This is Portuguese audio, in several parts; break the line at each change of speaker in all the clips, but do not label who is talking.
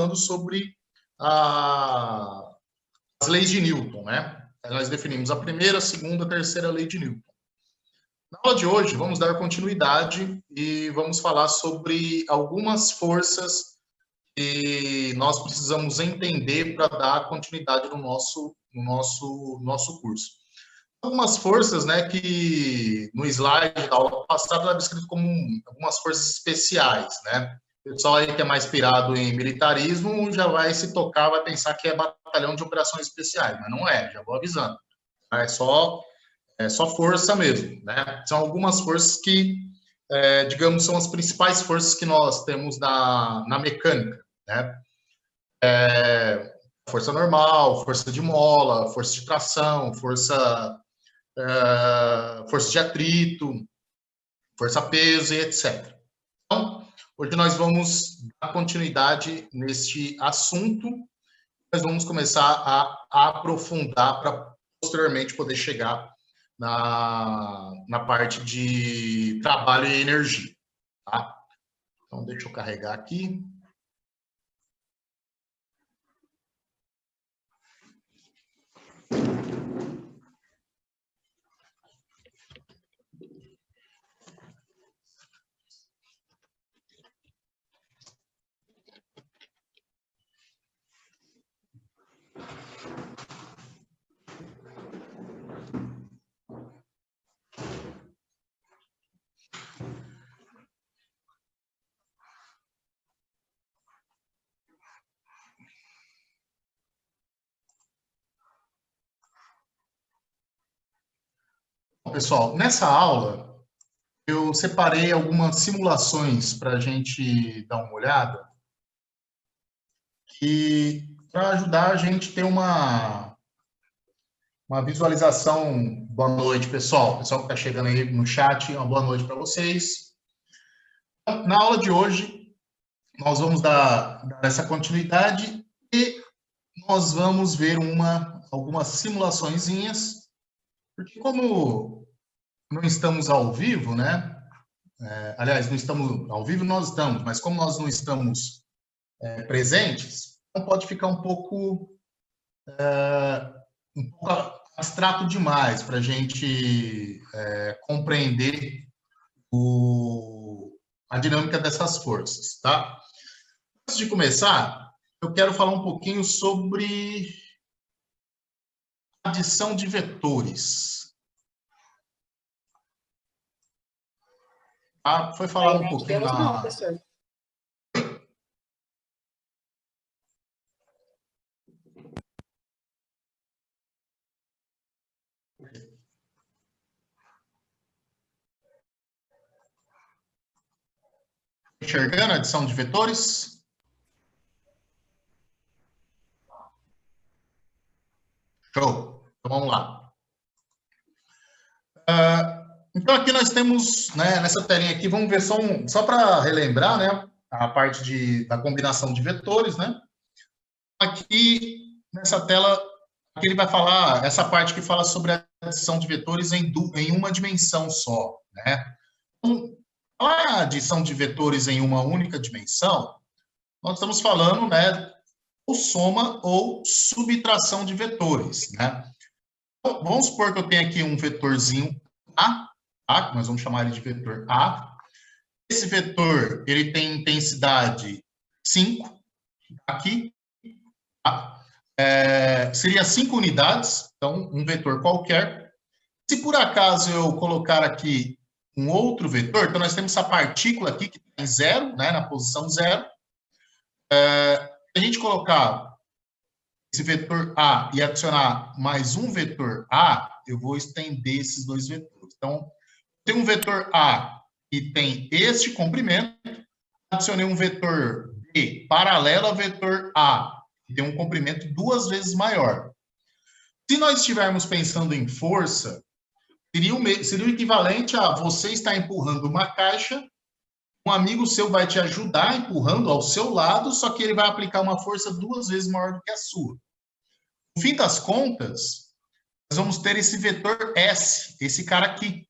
falando sobre as leis de Newton, né? Nós definimos a primeira, a segunda, a terceira lei de Newton. Na aula de hoje, vamos dar continuidade e vamos falar sobre algumas forças que nós precisamos entender para dar continuidade no nosso curso. Algumas forças, né, que no slide da aula passada estava escrito como algumas forças especiais, né? O pessoal aí que é mais pirado em militarismo já vai se tocar, vai pensar que é batalhão de operações especiais, mas não é, já vou avisando. É só força mesmo, né? São algumas forças que, digamos, são as principais forças que nós temos na mecânica, né? Força normal, força de mola, força de tração, força de atrito, força-peso e etc. Então, hoje nós vamos dar continuidade neste assunto. Nós vamos começar a aprofundar para posteriormente poder chegar na parte de trabalho e energia. Tá? Então, deixa eu carregar aqui. Pessoal, nessa aula, eu separei algumas simulações para a gente dar uma olhada e para ajudar a gente a ter uma visualização. Boa noite, pessoal. Pessoal que está chegando aí no chat, uma boa noite para vocês. Na aula de hoje, nós vamos dar essa continuidade e nós vamos ver algumas simulaçõezinhas, porque como não estamos ao vivo, né? Aliás, não estamos ao vivo, nós estamos, mas como nós não estamos presentes, então pode ficar um pouco abstrato demais para a gente compreender a dinâmica dessas forças, tá? Antes de começar, eu quero falar um pouquinho sobre adição de vetores. Foi falado um pouquinho
não, professor.
Enxergando a adição de vetores? Show. Então, vamos lá. Então, aqui nós temos, né, nessa telinha aqui, vamos ver só para relembrar, né, a parte da combinação de vetores, né? Aqui, nessa tela, aqui ele vai falar, essa parte que fala sobre a adição de vetores em uma dimensão só, né? Então, a adição de vetores em uma única dimensão, nós estamos falando, né, ou soma ou subtração de vetores, né? Então, vamos supor que eu tenho aqui um vetorzinho A, tá? Nós vamos chamar ele de vetor A. Esse vetor, ele tem intensidade 5, aqui, tá? Seria 5 unidades, então, um vetor qualquer. Se por acaso eu colocar aqui um outro vetor, então nós temos essa partícula aqui que está em 0, né, na posição 0. Se a gente colocar esse vetor A e adicionar mais um vetor A, eu vou estender esses dois vetores. Então, tem um vetor A que tem este comprimento, adicionei um vetor B paralelo ao vetor A, que tem um comprimento 2 vezes maior. Se nós estivermos pensando em força, seria o equivalente a você estar empurrando uma caixa, um amigo seu vai te ajudar empurrando ao seu lado, só que ele vai aplicar uma força 2 vezes maior do que a sua. No fim das contas, nós vamos ter esse vetor S, esse cara aqui.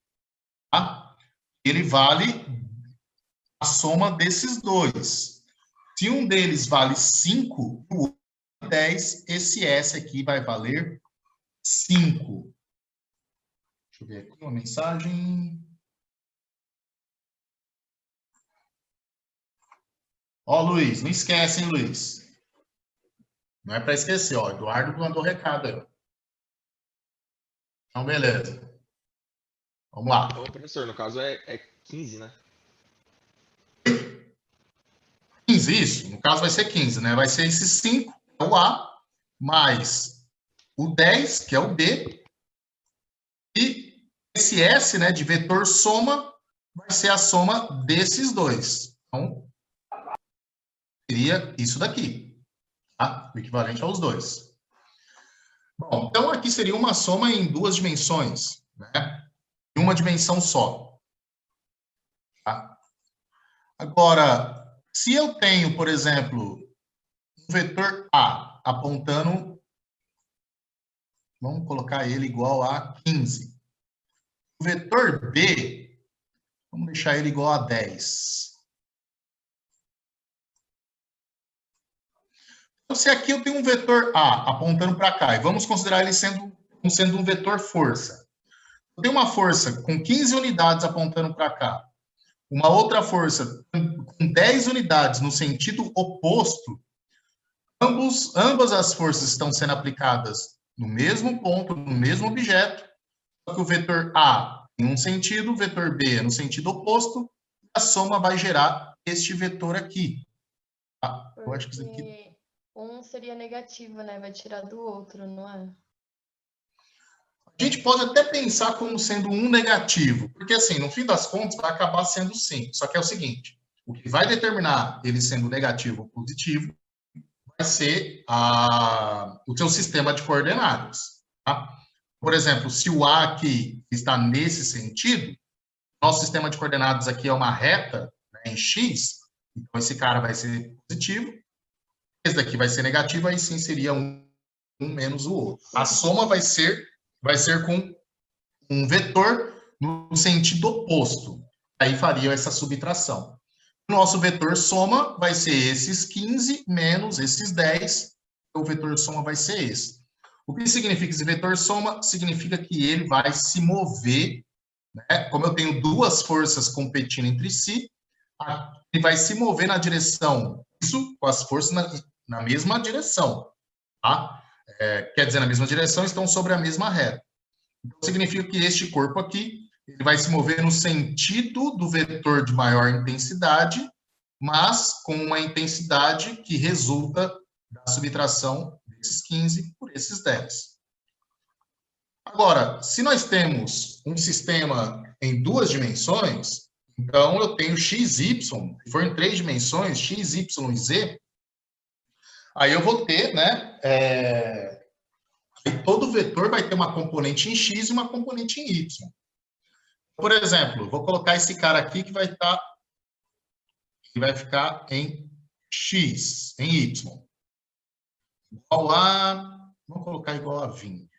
Tá? Ele vale a soma desses dois. Se um deles vale 5, o outro 10, esse S aqui vai valer 5. Deixa eu ver aqui uma mensagem. Ó, Luiz, não esquece, hein, Luiz? Não é para esquecer, ó. Eduardo mandou recado aí. Então, beleza. Vamos lá.
Ô, professor, no caso é 15, né?
15, isso. No caso vai ser 15, né? Vai ser esse 5, que é o A, mais o 10, que é o B, e esse S, né, de vetor soma, vai ser a soma desses dois. Então, seria isso daqui, tá? O equivalente aos dois. Bom, então aqui seria uma soma em duas dimensões, né? Em uma dimensão só. Tá? Agora, se eu tenho, por exemplo, um vetor A apontando, vamos colocar ele igual a 15. O vetor B, vamos deixar ele igual a 10. Então, se aqui eu tenho um vetor A apontando para cá, e vamos considerar ele sendo um vetor força. Eu tenho uma força com 15 unidades apontando para cá, uma outra força com 10 unidades no sentido oposto, ambas as forças estão sendo aplicadas no mesmo ponto, no mesmo objeto, só que o vetor A em um sentido, o vetor B no sentido oposto, a soma vai gerar este vetor aqui. Tá? Eu acho que isso aqui...
Um seria negativo, né? Vai tirar do outro, não é?
A gente pode até pensar como sendo um negativo, porque assim, no fim das contas, vai acabar sendo 5. Só que é o seguinte, o que vai determinar ele sendo negativo ou positivo vai ser o seu sistema de coordenadas. Tá? Por exemplo, se o A aqui está nesse sentido, nosso sistema de coordenadas aqui é uma reta, né, em X, então esse cara vai ser positivo, esse daqui vai ser negativo, aí sim seria um menos o outro. A soma vai ser com um vetor no sentido oposto. Aí faria essa subtração. O nosso vetor soma vai ser esses 15 menos esses 10. O vetor soma vai ser esse. O que significa esse vetor soma? Significa que ele vai se mover, né? Como eu tenho duas forças competindo entre si, ele vai se mover na direção, isso com as forças na mesma direção, tá? Quer dizer, na mesma direção, estão sobre a mesma reta. Então, significa que este corpo aqui, ele vai se mover no sentido do vetor de maior intensidade, mas com uma intensidade que resulta da subtração desses 15 por esses 10. Agora, se nós temos um sistema em duas dimensões, então eu tenho x, y, se for em três dimensões, x, y e z, aí eu vou ter, né, e todo vetor vai ter uma componente em x e uma componente em y. Por exemplo, vou colocar esse cara aqui que vai ficar em x, em y. Igual a... Vamos colocar igual a 20.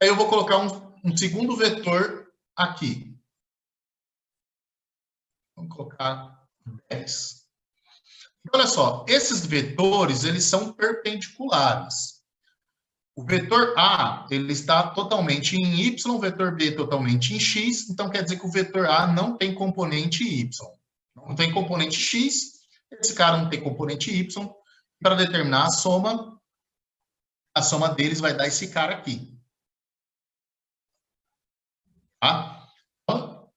Aí eu vou colocar um segundo vetor aqui. Vamos colocar 10. Olha só, esses vetores, eles são perpendiculares. O vetor A, ele está totalmente em Y, o vetor B totalmente em X, então quer dizer que o vetor A não tem componente Y. Não tem componente X, esse cara não tem componente Y. Para determinar a soma deles vai dar esse cara aqui. Tá? Então,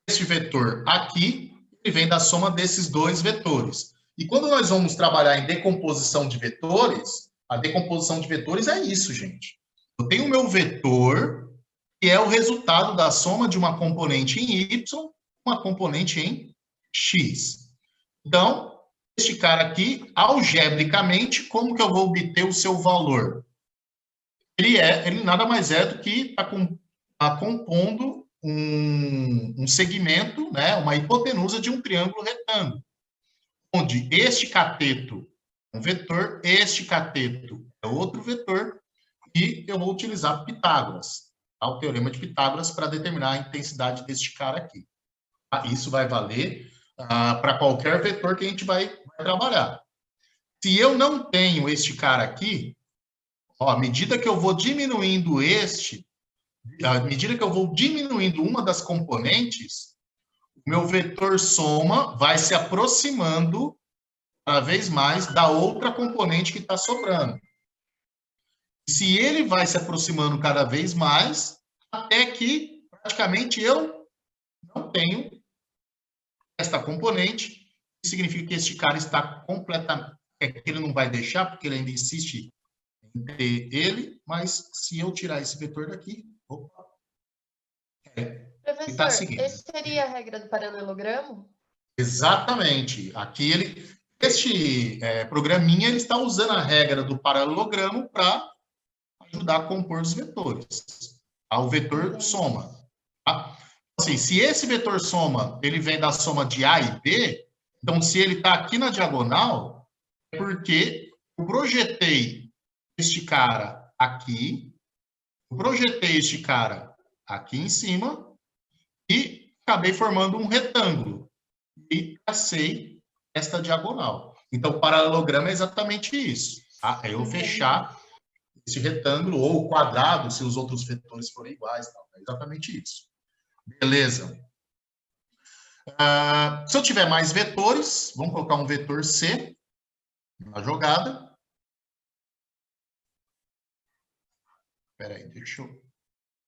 esse vetor aqui, ele vem da soma desses dois vetores. E quando nós vamos trabalhar em decomposição de vetores, a decomposição de vetores é isso, gente. Eu tenho o meu vetor, que é o resultado da soma de uma componente em Y, uma componente em X. Então, este cara aqui, algebricamente, como que eu vou obter o seu valor? Ele nada mais é do que está compondo um segmento, né, uma hipotenusa de um triângulo retângulo, onde este cateto é um vetor, este cateto é outro vetor, e eu vou utilizar Pitágoras, tá? O teorema de Pitágoras, para determinar a intensidade deste cara aqui. Tá? Isso vai valer para qualquer vetor que a gente vai trabalhar. Se eu não tenho este cara aqui, ó, à medida que eu vou diminuindo à medida que eu vou diminuindo uma das componentes, o meu vetor soma vai se aproximando cada vez mais da outra componente que está sobrando. Se ele vai se aproximando cada vez mais, até que praticamente eu não tenho esta componente, significa que este cara está completamente... que ele não vai deixar, porque ele ainda insiste em ter ele, mas se eu tirar esse vetor daqui, opa, ele tá seguindo.
Esse seria a regra do paralelogramo?
Exatamente. Aqui este programinha ele está usando a regra do paralelogramo para ajudar a compor os vetores. O vetor soma. Tá? Assim, se esse vetor soma ele vem da soma de A e B, então se ele está aqui na diagonal, é porque eu projetei este cara aqui, eu projetei este cara aqui em cima e acabei formando um retângulo e tracei esta diagonal. Então, o paralelogramo é exatamente isso. Tá? É eu fechar esse retângulo ou quadrado, se os outros vetores forem iguais. Tá? É exatamente isso. Beleza. Se eu tiver mais vetores, vamos colocar um vetor C na jogada. Espera aí, deixa eu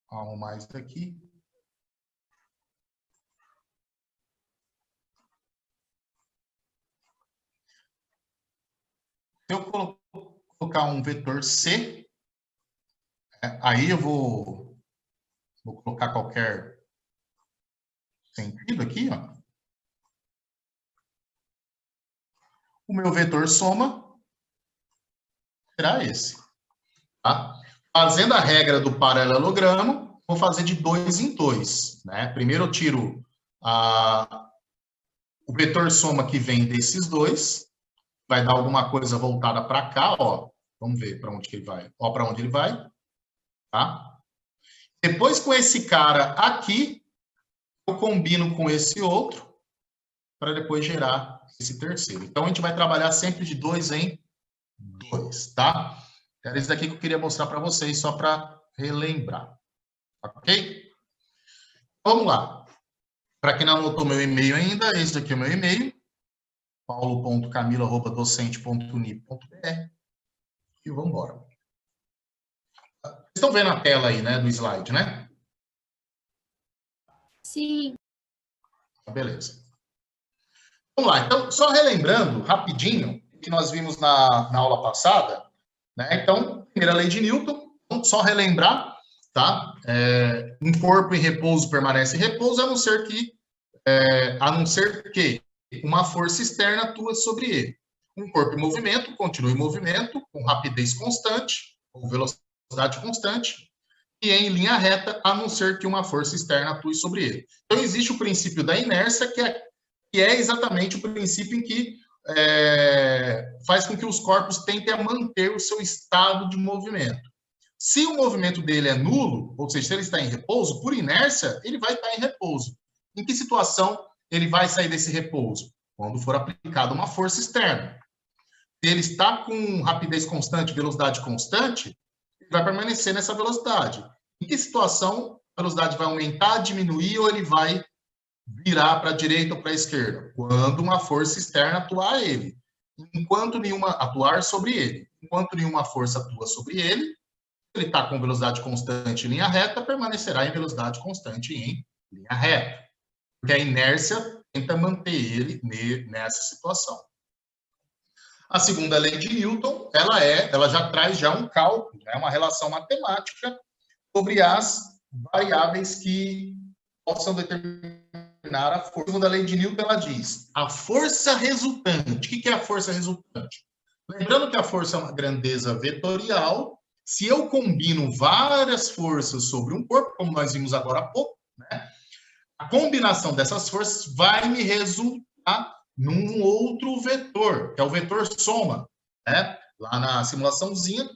arrumar isso daqui. Se eu colocar um vetor C, aí eu vou colocar qualquer sentido aqui, ó. O meu vetor soma será esse. Tá? Fazendo a regra do paralelogramo, vou fazer de 2 em 2. Né? Primeiro eu tiro o vetor soma que vem desses dois, vai dar alguma coisa voltada para cá, ó. Vamos ver para onde que ele vai. Ó, para onde ele vai. Tá? Depois, com esse cara aqui, eu combino com esse outro para depois gerar esse terceiro. Então, a gente vai trabalhar sempre de 2 em 2, tá? Era isso daqui que eu queria mostrar para vocês, só para relembrar. Ok? Vamos lá. Para quem não anotou meu e-mail ainda, esse daqui é o meu e-mail, paulo.camilo@docente.unip.br. E vamos embora. Vocês estão vendo a tela aí, né, do slide, né?
Sim.
Beleza. Vamos lá. Então, só relembrando rapidinho o que nós vimos na aula passada, né? Então, primeira lei de Newton, vamos só relembrar, tá? Um corpo em repouso permanece em repouso, a não ser que uma força externa atua sobre ele. Um corpo em movimento continua em movimento, com rapidez constante, ou velocidade constante, e em linha reta, a não ser que uma força externa atue sobre ele. Então, existe o princípio da inércia, que é exatamente o princípio em que faz com que os corpos tentem a manter o seu estado de movimento. Se o movimento dele é nulo, ou seja, se ele está em repouso, por inércia, ele vai estar em repouso. Em que situação ele vai sair desse repouso? Quando for aplicada uma força externa. Se ele está com rapidez constante, velocidade constante, ele vai permanecer nessa velocidade. Em que situação a velocidade vai aumentar, diminuir, ou ele vai virar para a direita ou para a esquerda? Quando uma força externa atuar a ele. Atuar sobre ele. Enquanto nenhuma força atua sobre ele, ele está com velocidade constante em linha reta, permanecerá em velocidade constante em linha reta. Porque a inércia tenta manter ele nessa situação. A segunda lei de Newton, ela já traz um cálculo, uma relação matemática sobre as variáveis que possam determinar a força. A segunda lei de Newton, ela diz, a força resultante. O que é a força resultante? Lembrando que a força é uma grandeza vetorial, se eu combino várias forças sobre um corpo, como nós vimos agora há pouco, né, a combinação dessas forças vai me resultar num outro vetor, que é o vetor soma. Né? Lá na simulaçãozinha,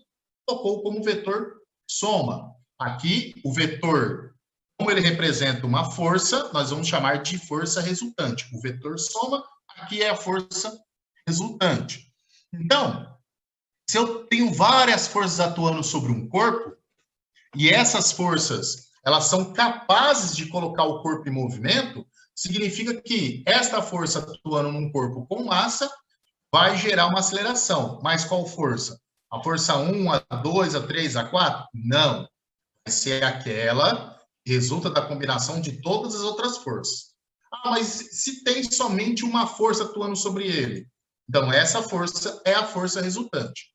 tocou como vetor soma. Aqui, o vetor Como ele representa uma força, nós vamos chamar de força resultante. O vetor soma, aqui é a força resultante. Então, se eu tenho várias forças atuando sobre um corpo, e essas forças, elas são capazes de colocar o corpo em movimento, significa que esta força atuando num corpo com massa vai gerar uma aceleração. Mas qual força? A força 1, a 2, a 3, a 4? Não. Vai ser aquela que resulta da combinação de todas as outras forças. Ah, mas se tem somente uma força atuando sobre ele? Então, essa força é a força resultante.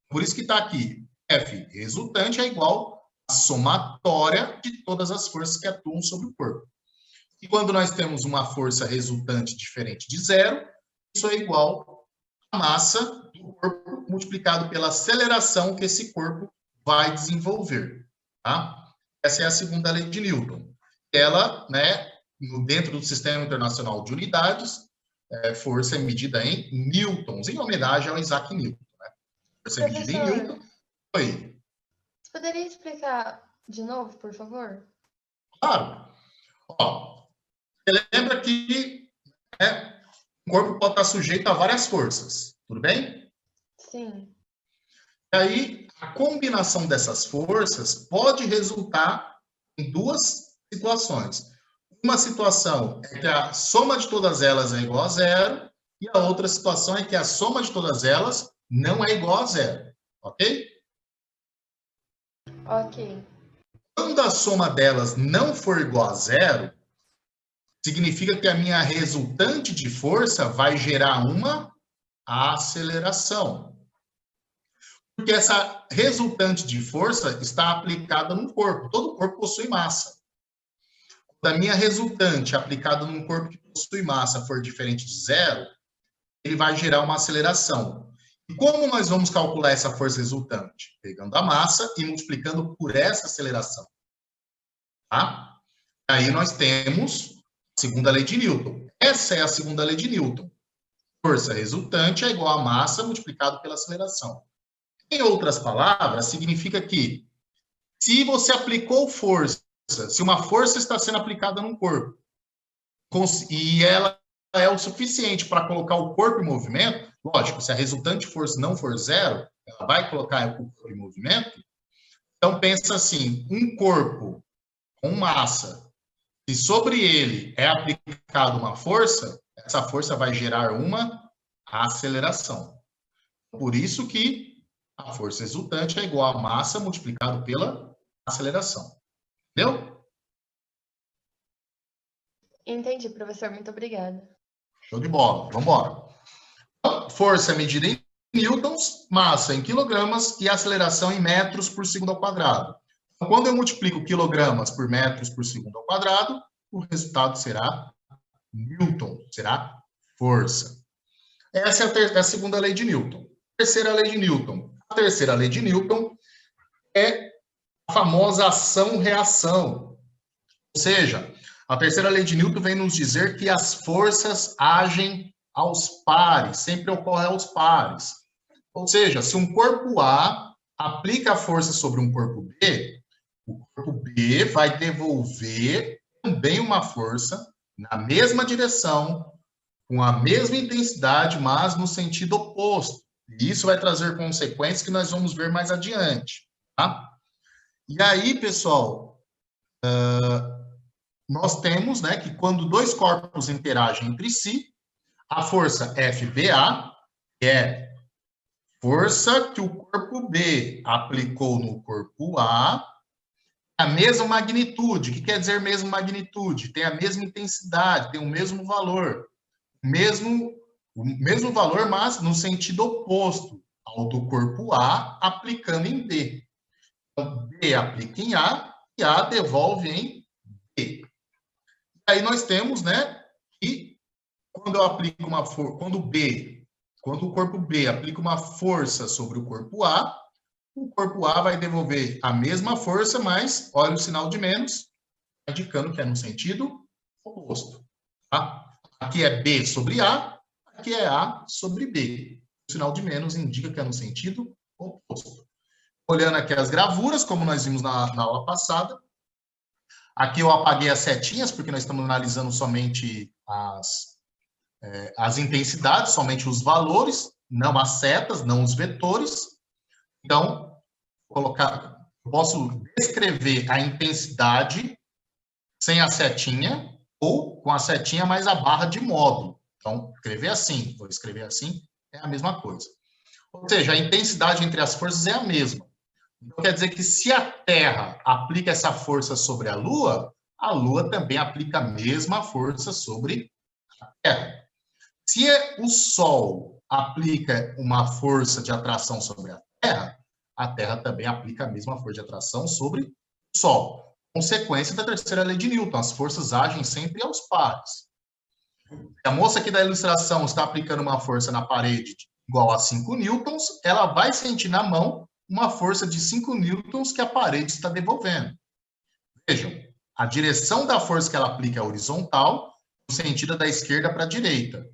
Por isso que está aqui, F resultante é igual à somatória de todas as forças que atuam sobre o corpo. E quando nós temos uma força resultante diferente de zero, isso é igual à massa do corpo multiplicado pela aceleração que esse corpo vai desenvolver. Tá? Essa é a segunda lei de Newton. Ela, né, dentro do Sistema Internacional de Unidades, força é medida em newtons, em homenagem ao Isaac Newton. Né? Força é medida em Newton. Oi.
Você poderia explicar de novo, por favor?
Claro. Ó, você lembra que o corpo pode estar sujeito a várias forças, tudo bem?
Sim.
E aí, a combinação dessas forças pode resultar em duas situações. Uma situação é que a soma de todas elas é igual a zero, e a outra situação é que a soma de todas elas não é igual a zero, ok?
Ok.
Quando a soma delas não for igual a zero, significa que a minha resultante de força vai gerar uma aceleração. Porque essa resultante de força está aplicada no corpo. Todo corpo possui massa. Quando a minha resultante aplicada num corpo que possui massa for diferente de zero, ele vai gerar uma aceleração. E como nós vamos calcular essa força resultante? Pegando a massa e multiplicando por essa aceleração. Tá? Aí nós temos a segunda lei de Newton. Essa é a segunda lei de Newton. Força resultante é igual a massa multiplicado pela aceleração. Em outras palavras, significa que se você aplicou força, se uma força está sendo aplicada num corpo e ela é o suficiente para colocar o corpo em movimento, lógico, se a resultante força não for zero, ela vai colocar o corpo em movimento. Então, pensa assim, um corpo com massa, se sobre ele é aplicada uma força, essa força vai gerar uma aceleração. Por isso que a força resultante é igual a massa multiplicado pela aceleração. Entendeu?
Entendi, professor. Muito obrigada.
Show de bola. Vamos embora. Então, força é medida em newtons, massa em quilogramas e aceleração em metros por segundo ao quadrado. Então, quando eu multiplico quilogramas por metros por segundo ao quadrado, o resultado será newton, será força. Essa é a segunda lei de Newton. Terceira lei de Newton. A terceira lei de Newton é a famosa ação-reação. Ou seja, a terceira lei de Newton vem nos dizer que as forças agem aos pares, sempre ocorre aos pares. Ou seja, se um corpo A aplica a força sobre um corpo B, o corpo B vai devolver também uma força na mesma direção, com a mesma intensidade, mas no sentido oposto. E isso vai trazer consequências que nós vamos ver mais adiante. Tá? E aí, pessoal, nós temos, né, que quando dois corpos interagem entre si, a força FBA, que é força que o corpo B aplicou no corpo A, a mesma magnitude. O que quer dizer mesma magnitude? Tem a mesma intensidade, tem o mesmo valor. O mesmo valor, mas no sentido oposto ao do corpo A aplicando em B. Então, B aplica em A e A devolve em B. Aí nós temos, né, que quando eu aplico uma força, quando o corpo B aplica uma força sobre o corpo A vai devolver a mesma força, mas olha o sinal de menos, indicando que é no sentido oposto. Tá? Aqui é B sobre A, aqui é A sobre B. O sinal de menos indica que é no sentido oposto. Olhando aqui as gravuras, como nós vimos na aula passada, Aqui eu apaguei as setinhas, porque nós estamos analisando somente as intensidades, somente os valores, não as setas, não os vetores. Então, eu posso descrever a intensidade sem a setinha ou com a setinha mais a barra de módulo. Então, vou escrever assim, é a mesma coisa. Ou seja, a intensidade entre as forças é a mesma. Então, quer dizer que se a Terra aplica essa força sobre a Lua também aplica a mesma força sobre a Terra. Se o Sol aplica uma força de atração sobre a Terra também aplica a mesma força de atração sobre o Sol. Consequência da terceira lei de Newton, as forças agem sempre aos pares. Se a moça aqui da ilustração está aplicando uma força na parede igual a 5 newtons, ela vai sentir na mão uma força de 5 newtons que a parede está devolvendo. Vejam, a direção da força que ela aplica é horizontal, no sentido da esquerda para a direita,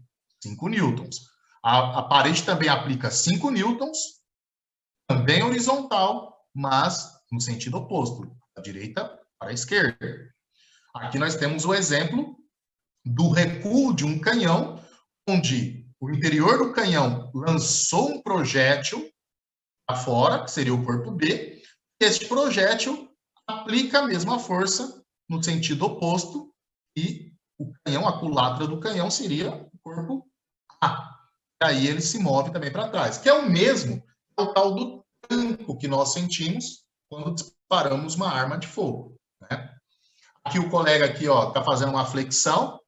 5 newtons. A parede também aplica 5 newtons, também horizontal, mas no sentido oposto, da direita para a esquerda. Aqui nós temos o exemplo do recuo de um canhão, onde o interior do canhão lançou um projétil para fora, que seria o corpo B, e este projétil aplica a mesma força no sentido oposto, e o canhão, a culatra do canhão, seria o corpo A. E aí ele se move também para trás, que é o mesmo, é o tal do tranco que nós sentimos quando disparamos uma arma de fogo, né? Aqui o colega aqui, ó, está fazendo uma flexão,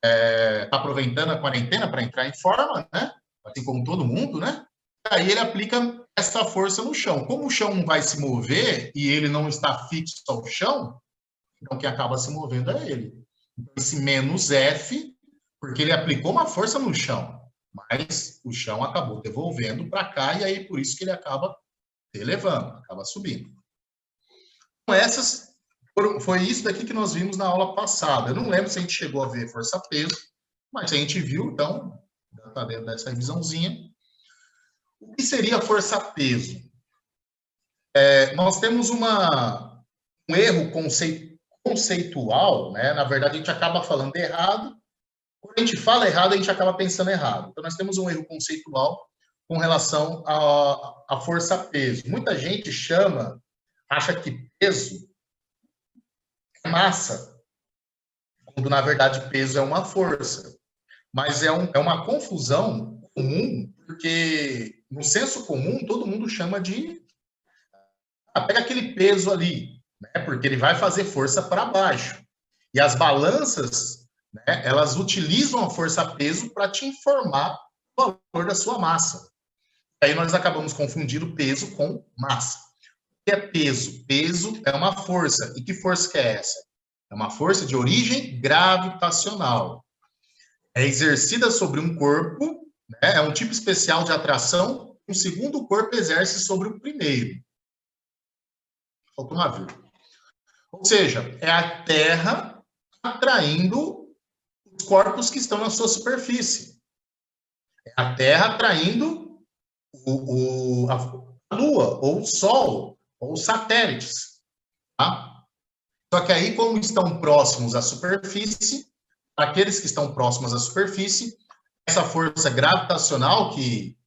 está aproveitando a quarentena para entrar em forma, né? Assim como todo mundo, né? Aí ele aplica essa força no chão. Como o chão não vai se mover e ele não está fixo ao chão, então quem acaba se movendo é ele. Então, esse menos F, porque ele aplicou uma força no chão, mas o chão acabou devolvendo para cá e aí por isso que ele acaba se elevando, acaba subindo. Então, foi isso daqui que nós vimos na aula passada. Eu não lembro se a gente chegou a ver força-peso, mas a gente viu, então, está dentro dessa revisãozinha. O que seria força-peso? Nós temos um erro conceitual, né? Na verdade, a gente acaba falando errado. Quando a gente fala errado, a gente acaba pensando errado. Então, nós temos um erro conceitual com relação à força-peso. Muita gente acha que peso é massa, quando, na verdade, peso é uma força. Mas é uma confusão comum, porque no senso comum, todo mundo chama de... pega aquele peso ali, né? Porque ele vai fazer força para baixo. E as balanças, né, elas utilizam a força-peso para te informar o valor da sua massa. Aí nós acabamos confundindo peso com massa. O que é peso? Peso é uma força. E que força que é essa? É uma força de origem gravitacional. É exercida sobre um corpo, né? É um tipo especial de atração que o segundo corpo exerce sobre o primeiro. Faltou uma vírgula. Ou seja, é a Terra atraindo os corpos que estão na sua superfície. É a Terra atraindo a Lua, ou o Sol, ou os satélites. Tá? Só que aí, como estão próximos à superfície, aqueles que estão próximos à superfície, essa força gravitacional que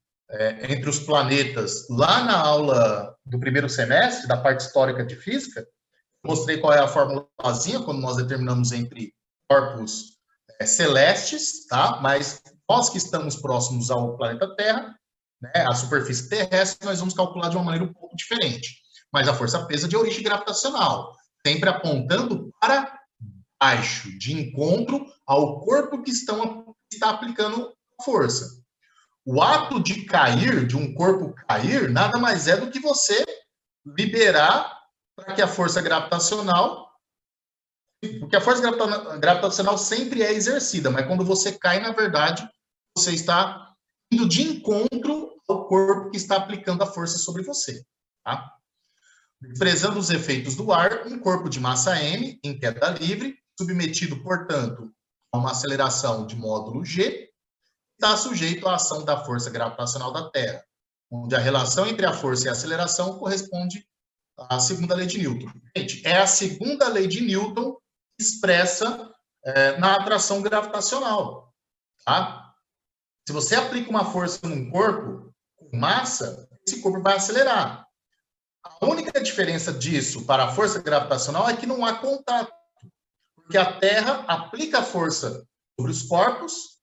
entre os planetas, lá na aula do primeiro semestre, da parte histórica de física, mostrei qual é a formulazinha quando nós determinamos entre corpos celestes, tá? Mas nós que estamos próximos ao planeta Terra, né, a superfície terrestre, nós vamos calcular de uma maneira um pouco diferente. Mas a força-peso é de origem gravitacional, sempre apontando para baixo, de encontro ao corpo que está aplicando a força. O ato de cair, de um corpo cair, nada mais é do que você liberar para que a força gravitacional... Porque a força gravitacional sempre é exercida, mas quando você cai, na verdade, você está indo de encontro ao corpo que está aplicando a força sobre você. Tá? Desprezando os efeitos do ar, um corpo de massa m, em queda livre, submetido, portanto, a uma aceleração de módulo g, está sujeito à ação da força gravitacional da Terra, onde a relação entre a força e a aceleração corresponde a segunda lei de Newton. Gente, é a segunda lei de Newton expressa na atração gravitacional, tá? Se você aplica uma força num corpo com massa, esse corpo vai acelerar. A única diferença disso para a força gravitacional é que não há contato, porque a Terra aplica a força sobre os corpos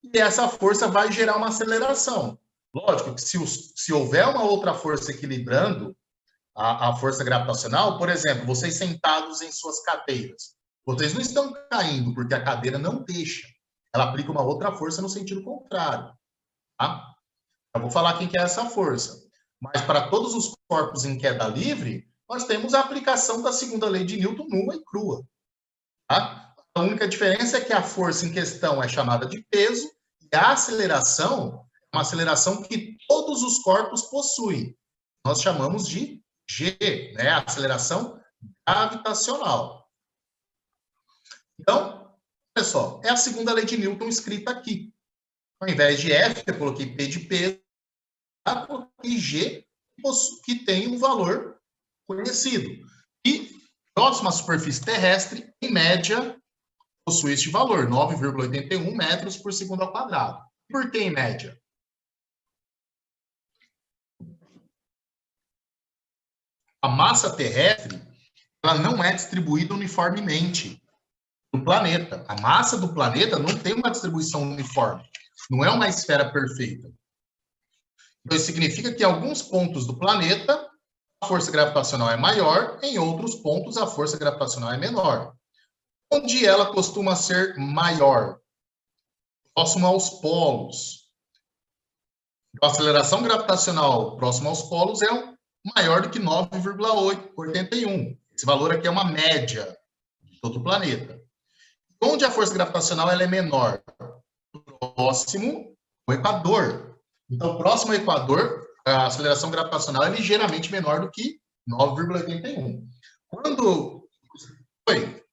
e essa força vai gerar uma aceleração. Lógico que se houver uma outra força equilibrando a força gravitacional, por exemplo, vocês sentados em suas cadeiras, vocês não estão caindo porque a cadeira não deixa. Ela aplica uma outra força no sentido contrário. Tá? Eu vou falar quem que é essa força. Mas para todos os corpos em queda livre, nós temos a aplicação da segunda lei de Newton nua e crua. Tá? A única diferença é que a força em questão é chamada de peso e a aceleração é uma aceleração que todos os corpos possuem. Nós chamamos de G, né? A aceleração gravitacional. Então, olha só, é a segunda lei de Newton escrita aqui. Ao invés de F, eu coloquei P de peso, eu coloquei G, que tem um valor conhecido. E próximo à superfície terrestre, em média, possui este valor, 9,81 metros por segundo ao quadrado. Por que em média? A massa terrestre, ela não é distribuída uniformemente no planeta. A massa do planeta não tem uma distribuição uniforme. Não é uma esfera perfeita. Então, isso significa que em alguns pontos do planeta, a força gravitacional é maior, em outros pontos, a força gravitacional é menor. Onde ela costuma ser maior? Próximo aos polos. A aceleração gravitacional próximo aos polos é maior do que 9,81. Esse valor aqui é uma média de todo o planeta. Onde a força gravitacional ela é menor? Próximo ao Equador. Então, próximo ao Equador, a aceleração gravitacional é ligeiramente menor do que 9,81. Quando... Oi?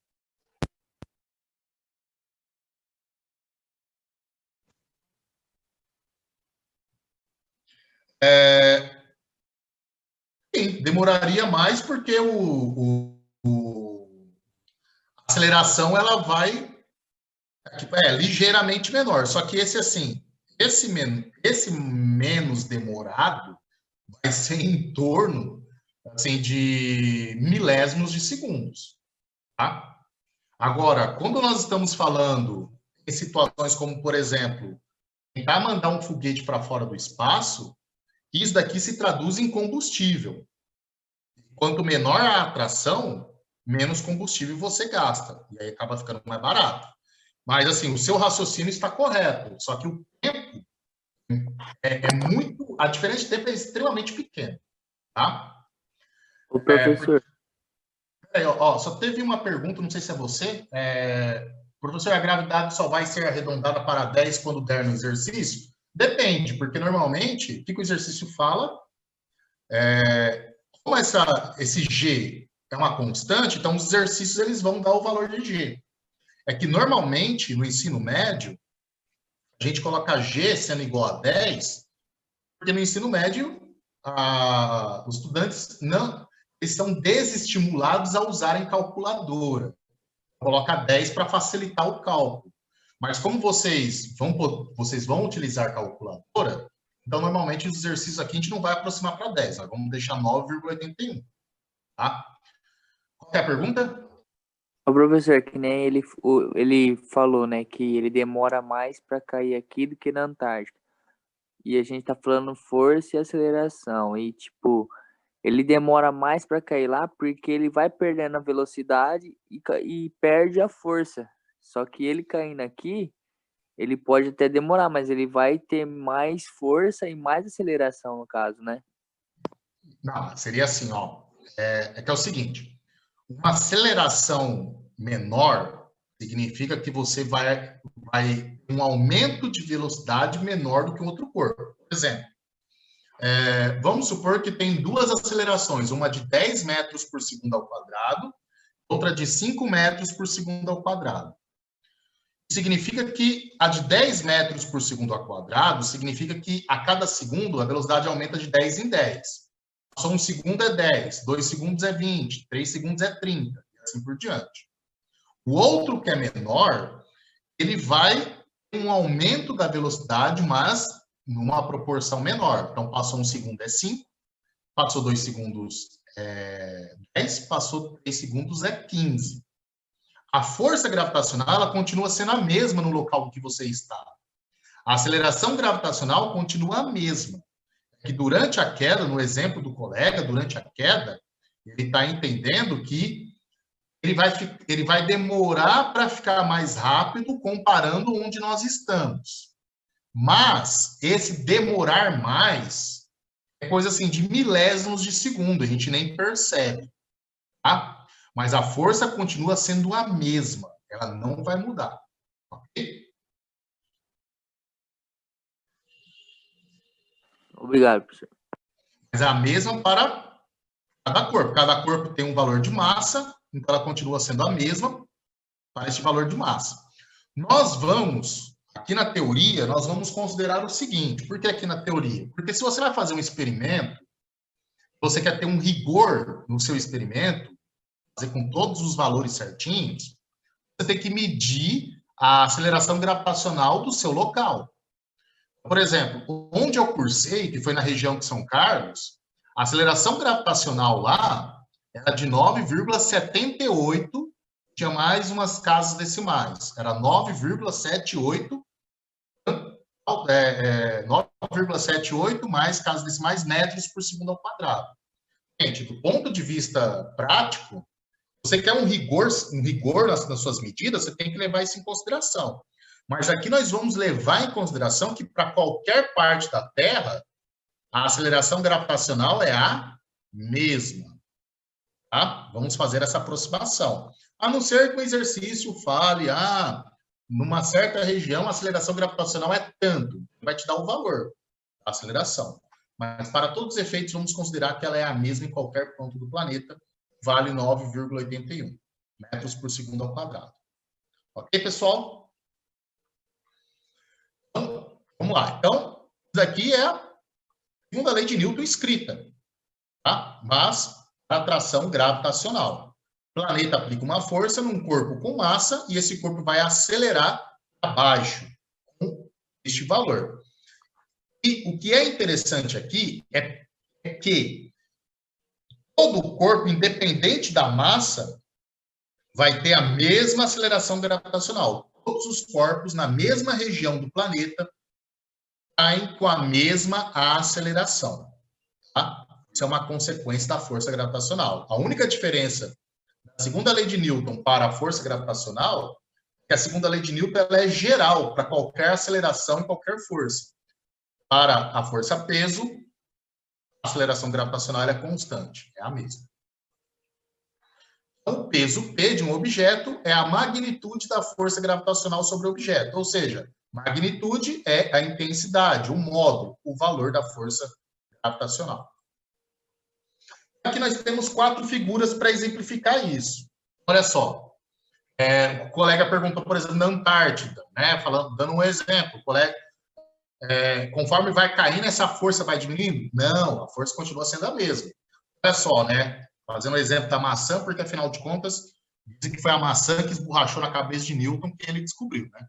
Sim, demoraria mais porque a aceleração ela vai ligeiramente menor. Só que esse menos demorado vai ser em torno assim, de milésimos de segundos. Tá? Agora, quando nós estamos falando em situações como, por exemplo, tentar mandar um foguete para fora do espaço, isso daqui se traduz em combustível. Quanto menor a atração, menos combustível você gasta. E aí acaba ficando mais barato. Mas, assim, o seu raciocínio está correto. Só que o tempo é muito... A diferença de tempo é extremamente pequena. Tá?
O professor...
Só teve uma pergunta, não sei se é você. Professor, a gravidade só vai ser arredondada para 10 quando der no exercício? Depende, porque normalmente, o que o exercício fala? Como esse G é uma constante, então os exercícios eles vão dar o valor de G. É que normalmente, no ensino médio, a gente coloca G sendo igual a 10, porque no ensino médio, os estudantes eles são desestimulados a usarem calculadora. Coloca 10 para facilitar o cálculo. Mas como vocês vão utilizar calculadora, então normalmente os exercícios aqui a gente não vai aproximar para 10, nós vamos deixar 9,81. Tá? Qual é a pergunta?
O professor, que nem ele falou, né, que ele demora mais para cair aqui do que na Antártica. E a gente tá falando força e aceleração. E, tipo, ele demora mais para cair lá porque ele vai perdendo a velocidade e perde a força. Só que ele caindo aqui, ele pode até demorar, mas ele vai ter mais força e mais aceleração, no caso, né?
Não, seria assim, ó. Que é o seguinte, uma aceleração menor significa que você vai um aumento de velocidade menor do que um outro corpo. Por exemplo, vamos supor que tem duas acelerações, uma de 10 metros por segundo ao quadrado, outra de 5 metros por segundo ao quadrado. Significa que a de 10 metros por segundo ao quadrado significa que a cada segundo a velocidade aumenta de 10 em 10. Passou 1 segundo é 10, 2 segundos é 20, 3 segundos é 30, e assim por diante. O outro que é menor, ele vai ter um aumento da velocidade, mas numa proporção menor. Então, passou 1 segundo é 5, passou 2 segundos é 10, passou 3 segundos é 15. A força gravitacional ela continua sendo a mesma no local em que você está. A aceleração gravitacional continua a mesma. Que durante a queda, no exemplo do colega, durante a queda, ele está entendendo que ele vai demorar para ficar mais rápido comparando onde nós estamos. Mas esse demorar mais é coisa assim de milésimos de segundo, a gente nem percebe, tá? Mas a força continua sendo a mesma, ela não vai mudar, ok?
Obrigado, professor.
Mas é a mesma para cada corpo. Cada corpo tem um valor de massa, então ela continua sendo a mesma para esse valor de massa. Nós vamos, aqui na teoria, nós vamos considerar o seguinte. Por que aqui na teoria? Porque se você vai fazer um experimento, você quer ter um rigor no seu experimento, fazer com todos os valores certinhos, você tem que medir a aceleração gravitacional do seu local. Por exemplo, onde eu cursei, que foi na região de São Carlos, a aceleração gravitacional lá era de 9,78, tinha mais umas casas decimais, era 9,78, 9,78 mais casas decimais metros por segundo ao quadrado. Gente, do ponto de vista prático, você quer um rigor nas suas medidas, você tem que levar isso em consideração. Mas aqui nós vamos levar em consideração que para qualquer parte da Terra, a aceleração gravitacional é a mesma. Tá? Vamos fazer essa aproximação. A não ser que o exercício fale, numa certa região a aceleração gravitacional é tanto. Vai te dar o valor da aceleração. Mas para todos os efeitos, vamos considerar que ela é a mesma em qualquer ponto do planeta, vale 9,81 metros por segundo ao quadrado. Ok, pessoal? Então, vamos lá. Então, isso aqui é a segunda lei de Newton escrita, tá? Mas a atração gravitacional. O planeta aplica uma força num corpo com massa e esse corpo vai acelerar abaixo com este valor. E o que é interessante aqui é que todo corpo, independente da massa, vai ter a mesma aceleração gravitacional. Todos os corpos na mesma região do planeta caem com a mesma aceleração. Tá? Isso é uma consequência da força gravitacional. A única diferença da segunda lei de Newton para a força gravitacional é que a segunda lei de Newton ela é geral para qualquer aceleração e qualquer força. Para a força-peso, a aceleração gravitacional é constante, é a mesma. Então, o peso P de um objeto é a magnitude da força gravitacional sobre o objeto, ou seja, magnitude é a intensidade, o módulo, o valor da força gravitacional. Aqui nós temos 4 figuras para exemplificar isso. Olha só, o colega perguntou, por exemplo, na Antártida, né, dando um exemplo, o colega, conforme vai caindo, essa força vai diminuindo? Não, a força continua sendo a mesma. Olha só, né, fazendo o exemplo da maçã, porque afinal de contas, dizem que foi a maçã que esborrachou na cabeça de Newton que ele descobriu, né?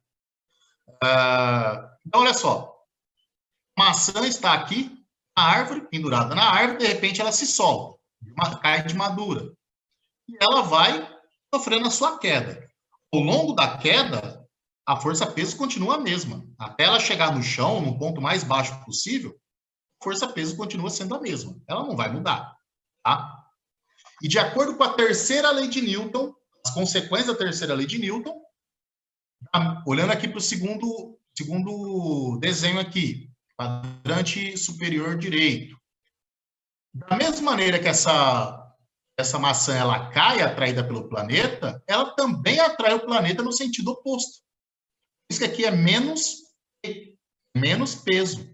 Então, olha só, a maçã está aqui, a árvore, pendurada na árvore, de repente ela se solta, cai de madura, e ela vai sofrendo a sua queda. Ao longo da queda, a força-peso continua a mesma. Até ela chegar no chão, no ponto mais baixo possível, a força-peso continua sendo a mesma. Ela não vai mudar, tá? E de acordo com a terceira lei de Newton, as consequências da terceira lei de Newton, olhando aqui para o segundo desenho aqui, quadrante superior direito. Da mesma maneira que essa maçã ela cai atraída pelo planeta, ela também atrai o planeta no sentido oposto. Isso que aqui é menos peso.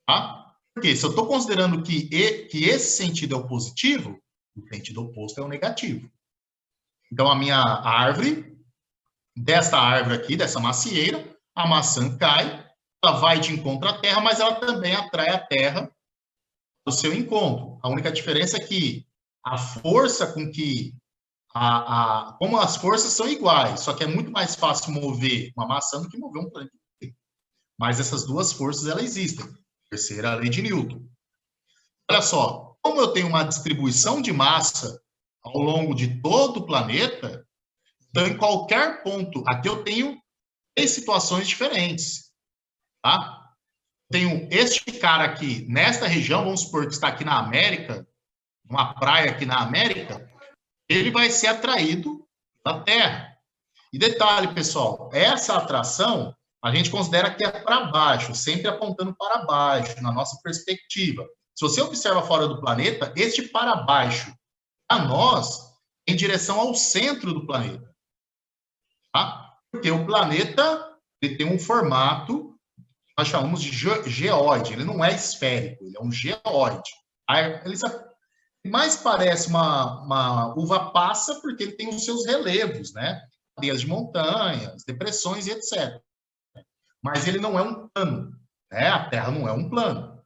Tá? Porque se eu estou considerando que esse sentido é o positivo, o sentido oposto é o negativo. Então, a minha árvore, dessa árvore aqui, dessa macieira, a maçã cai, ela vai de encontro à Terra, mas ela também atrai a Terra do seu encontro. A única diferença é que a força com que como as forças são iguais, só que é muito mais fácil mover uma maçã do que mover um planeta. Mas essas duas forças, elas existem. Terceira lei de Newton. Olha só, como eu tenho uma distribuição de massa ao longo de todo o planeta, então em qualquer ponto, aqui eu tenho 3 situações diferentes, tá? Tenho este cara aqui, nesta região, vamos supor que está aqui na América, uma praia aqui na América, ele vai ser atraído da Terra. E detalhe, pessoal, essa atração a gente considera que é para baixo, sempre apontando para baixo, na nossa perspectiva. Se você observa fora do planeta, este para baixo, para nós, em direção ao centro do planeta. Tá? Porque o planeta ele tem um formato que nós chamamos de geóide, ele não é esférico, ele é um geóide. Ele mais parece uma uva passa porque ele tem os seus relevos, né? Cadeias de montanhas, depressões e etc. Mas ele não é um plano, né? A Terra não é um plano.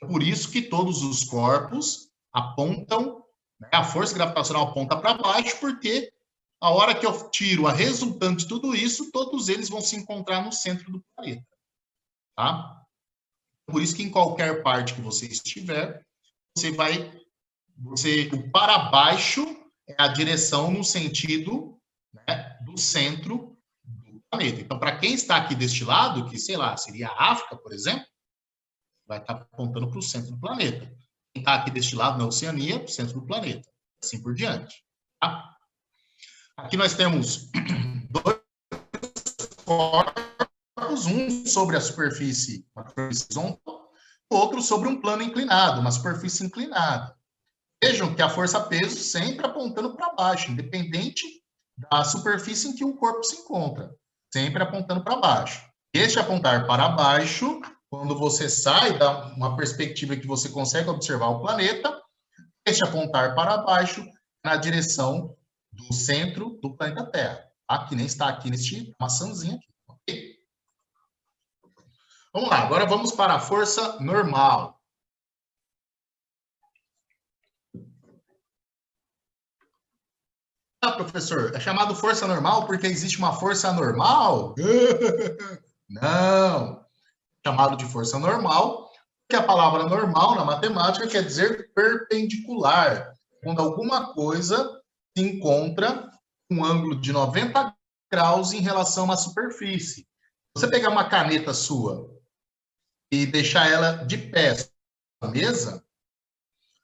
Por isso que todos os corpos apontam, né? A força gravitacional aponta para baixo, porque a hora que eu tiro a resultante de tudo isso, todos eles vão se encontrar no centro do planeta. Tá? Por isso que em qualquer parte que você estiver, o para baixo é a direção no sentido, né, do centro do planeta. Então, para quem está aqui deste lado, que, sei lá, seria a África, por exemplo, vai estar apontando para o centro do planeta. Quem está aqui deste lado, na Oceania, para o centro do planeta. Assim por diante. Tá? Aqui nós temos 2 corpos, um sobre a superfície horizontal, o outro sobre um plano inclinado, uma superfície inclinada. Vejam que a força-peso sempre apontando para baixo, independente da superfície em que o corpo se encontra. Sempre apontando para baixo. Este apontar para baixo, quando você sai da uma perspectiva que você consegue observar o planeta, este apontar para baixo na direção do centro do planeta Terra. Tá? Que nem está aqui neste maçãzinha aqui. Okay? Vamos lá, agora vamos para a força normal. Ah, professor, é chamado força normal porque existe uma força anormal? Não. É chamado de força normal, porque a palavra normal na matemática quer dizer perpendicular. Quando alguma coisa se encontra com um ângulo de 90 graus em relação a uma superfície. Você pegar uma caneta sua e deixar ela de pé na mesa,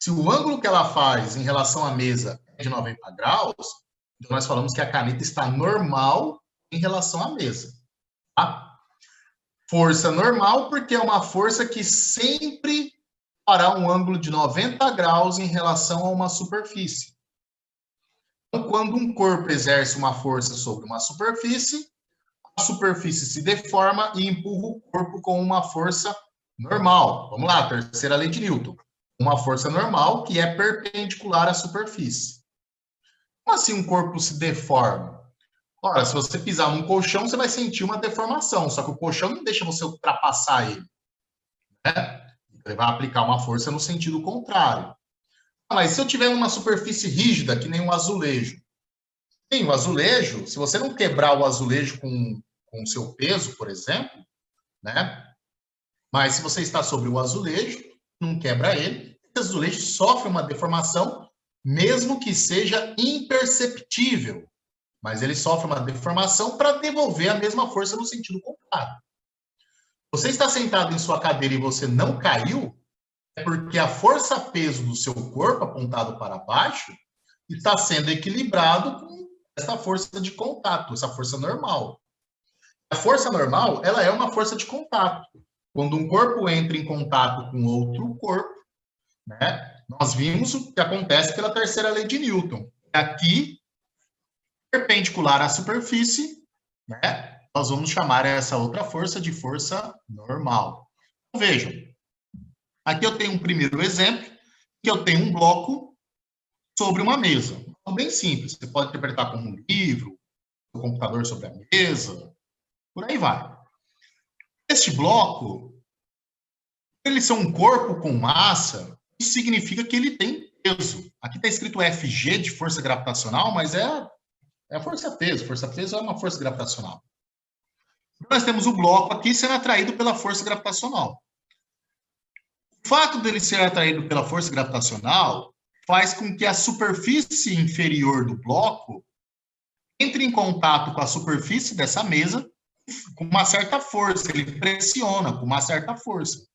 se o ângulo que ela faz em relação à mesa é de 90 graus, então nós falamos que a caneta está normal em relação à mesa. Tá? Força normal, porque é uma força que sempre fará um ângulo de 90 graus em relação a uma superfície. Então, quando um corpo exerce uma força sobre uma superfície, a superfície se deforma e empurra o corpo com uma força normal. Vamos lá, terceira lei de Newton. Uma força normal que é perpendicular à superfície. Como assim um corpo se deforma? Ora, se você pisar num colchão, você vai sentir uma deformação, só que o colchão não deixa você ultrapassar ele. Né? Ele vai aplicar uma força no sentido contrário. Mas se eu tiver uma superfície rígida, que nem um azulejo, sim, o azulejo, se você não quebrar o azulejo com o seu peso, por exemplo, né? Mas se você está sobre o azulejo, não quebra ele, esse azulejo sofre uma deformação, mesmo que seja imperceptível. Mas ele sofre uma deformação para devolver a mesma força no sentido contrário. Você está sentado em sua cadeira e você não caiu, é porque a força-peso do seu corpo, apontado para baixo, está sendo equilibrado com essa força de contato, essa força normal. A força normal, ela é uma força de contato. Quando um corpo entra em contato com outro corpo, né, nós vimos o que acontece pela terceira lei de Newton. Aqui, perpendicular à superfície, né, nós vamos chamar essa outra força de força normal. Então, vejam, aqui eu tenho um primeiro exemplo, que eu tenho um bloco sobre uma mesa. Bem simples, você pode interpretar como um livro, um computador sobre a mesa, por aí vai. Este bloco, ele ser um corpo com massa, isso significa que ele tem peso. Aqui está escrito FG de força gravitacional, mas é força-peso. Força-peso é uma força gravitacional. Então, nós temos o bloco aqui sendo atraído pela força gravitacional. O fato dele ser atraído pela força gravitacional faz com que a superfície inferior do bloco entre em contato com a superfície dessa mesa com uma certa força, ele pressiona com uma certa força.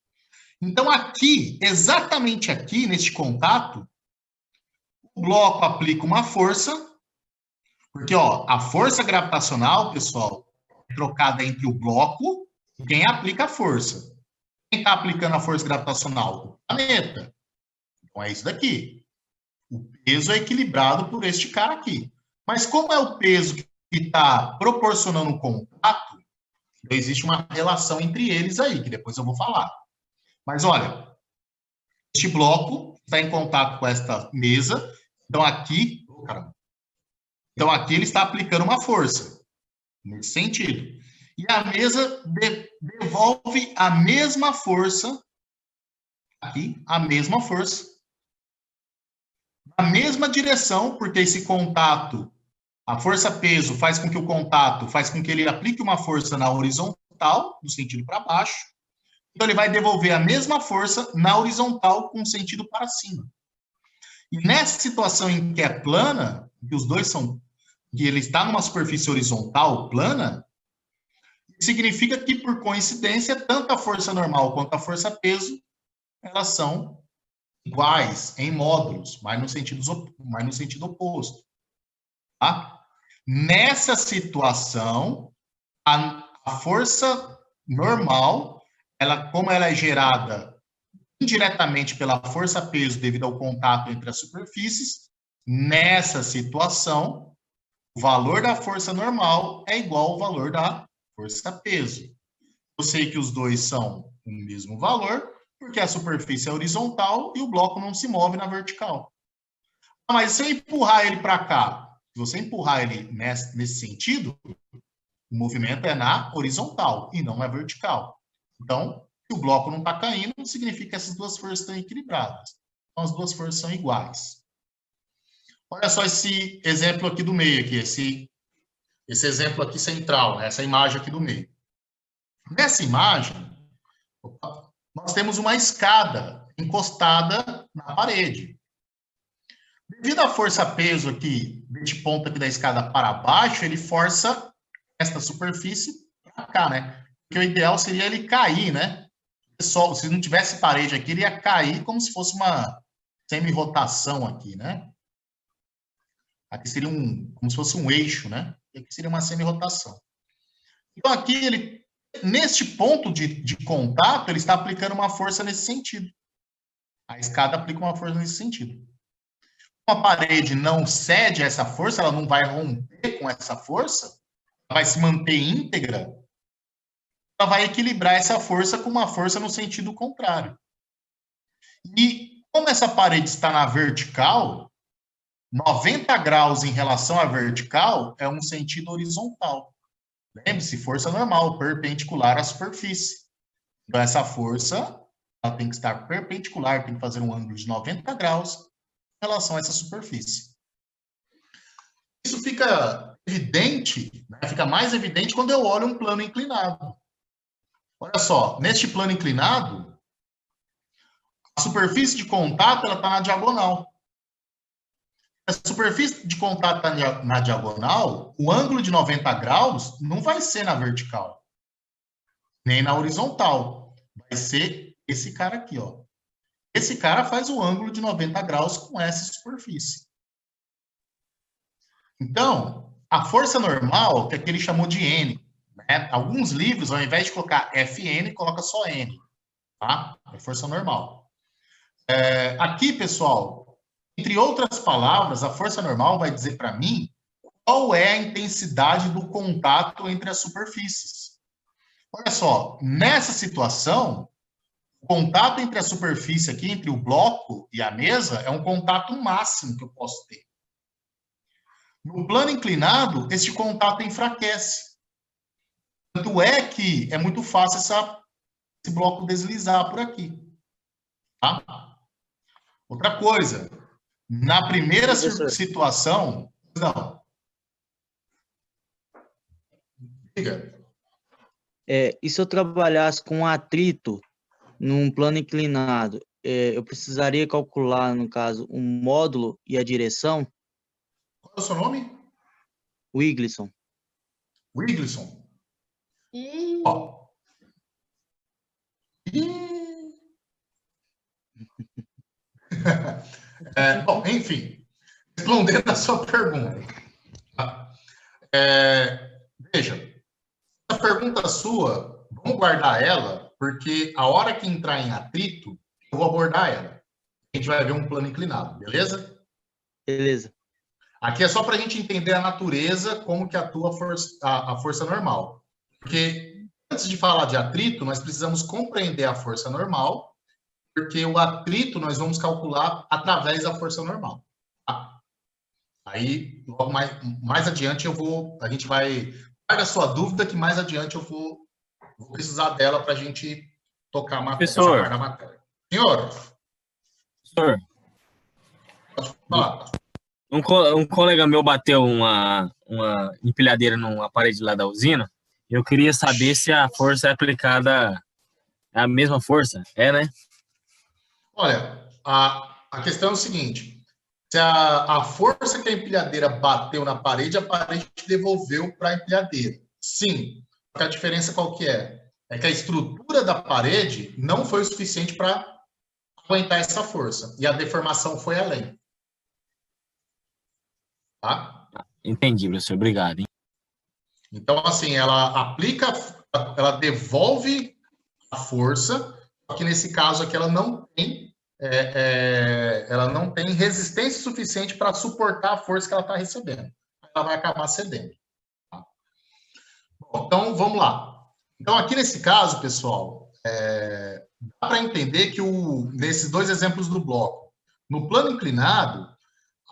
Então, aqui, exatamente aqui, neste contato, o bloco aplica uma força, porque ó, a força gravitacional, pessoal, é trocada entre o bloco e quem aplica a força. Quem está aplicando a força gravitacional? O planeta. Então, é isso daqui. O peso é equilibrado por este cara aqui. Mas como é o peso que está proporcionando o contato, então existe uma relação entre eles aí, que depois eu vou falar. Mas olha, este bloco está em contato com esta mesa, então aqui, então aqui ele está aplicando uma força, nesse sentido. E a mesa devolve a mesma força, aqui, a mesma força, na mesma direção, porque esse contato, a força-peso faz com que o contato, faz com que ele aplique uma força na horizontal, no sentido para baixo, então ele vai devolver a mesma força na horizontal com sentido para cima. E nessa situação em que é plana, que os dois são, que ele está numa superfície horizontal plana, significa que, por coincidência, tanto a força normal quanto a força-peso, elas são iguais em módulos, mas no sentido oposto. Tá? Nessa situação, a força normal, como ela é gerada indiretamente pela força-peso devido ao contato entre as superfícies, nessa situação, o valor da força normal é igual ao valor da força-peso. Eu sei que os dois são o mesmo valor, porque a superfície é horizontal e o bloco não se move na vertical. Mas se eu empurrar ele para cá, se você empurrar ele nesse sentido, o movimento é na horizontal e não na vertical. Então, se o bloco não está caindo, significa que essas duas forças estão equilibradas. Então, as duas forças são iguais. Olha só esse exemplo aqui do meio, aqui, esse exemplo aqui central, né? Essa imagem aqui do meio. Nessa imagem, nós temos uma escada encostada na parede. Devido à força-peso aqui, deste ponto aqui da escada para baixo, ele força esta superfície para cá, né? Porque o ideal seria ele cair, né? Se não tivesse parede aqui, ele ia cair como se fosse uma semi-rotação aqui, né? Aqui seria como se fosse um eixo, né? E aqui seria uma semi-rotação. Então, aqui, neste ponto de contato, ele está aplicando uma força nesse sentido. A escada aplica uma força nesse sentido. Como a parede não cede a essa força, ela não vai romper com essa força, ela vai se manter íntegra, ela vai equilibrar essa força com uma força no sentido contrário. E como essa parede está na vertical, 90 graus em relação à vertical é um sentido horizontal. Lembre-se, força normal, perpendicular à superfície. Então, essa força ela tem que estar perpendicular, tem que fazer um ângulo de 90 graus em relação a essa superfície. Isso fica evidente, né? Fica mais evidente quando eu olho um plano inclinado. Olha só, neste plano inclinado, a superfície de contato está na diagonal. A superfície de contato está na diagonal, o ângulo de 90 graus não vai ser na vertical, nem na horizontal. Vai ser esse cara aqui, ó. Esse cara faz o ângulo de 90 graus com essa superfície. Então, a força normal, que aqui ele chamou de N, né? Alguns livros, ao invés de colocar Fn, coloca só N, tá? É força normal. Aqui, pessoal, entre outras palavras, a força normal vai dizer para mim qual é a intensidade do contato entre as superfícies. Olha só, nessa situação, o contato entre a superfície aqui, entre o bloco e a mesa, é um contato máximo que eu posso ter. No plano inclinado, este contato enfraquece. Tanto é que é muito fácil esse bloco deslizar por aqui. Tá? Outra coisa, na primeira
Professor.
situação, não. Diga.
E se eu trabalhasse com atrito num plano inclinado, eu precisaria calcular, no caso, um módulo e a direção?
Qual é o seu nome?
Wiglisson.
Wiglisson.
Ih,
Ó. Ih. Bom, enfim, respondendo a sua pergunta. Tá? Veja, essa pergunta sua, vamos guardar ela, porque a hora que entrar em atrito, eu vou abordar ela. A gente vai ver um plano inclinado, beleza?
Beleza.
Aqui é só para a gente entender a natureza, como que atua a força normal. Porque antes de falar de atrito, nós precisamos compreender a força normal, porque o atrito nós vamos calcular através da força normal. Tá? Aí, logo mais adiante, a gente vai... Guarda a sua dúvida, que mais adiante eu vou precisar dela para a gente tocar essa parte da matéria. Senhor,
Professor,
pode falar.
um colega meu bateu uma empilhadeira numa parede lá da usina. Eu queria saber se a força é aplicada, é a mesma força. É, né?
Olha, a questão é o seguinte: se a força que a empilhadeira bateu na parede, a parede devolveu para a empilhadeira. Sim. A diferença qual que é? É que a estrutura da parede não foi o suficiente para aguentar essa força. E a deformação foi além. Tá?
Entendi, professor. Obrigado, hein?
Então, assim, ela devolve a força, só que nesse caso aqui ela não tem resistência suficiente para suportar a força que ela está recebendo. Ela vai acabar cedendo. Tá? Bom, então, vamos lá. Então, aqui nesse caso, pessoal, dá para entender que nesses dois exemplos do bloco, no plano inclinado,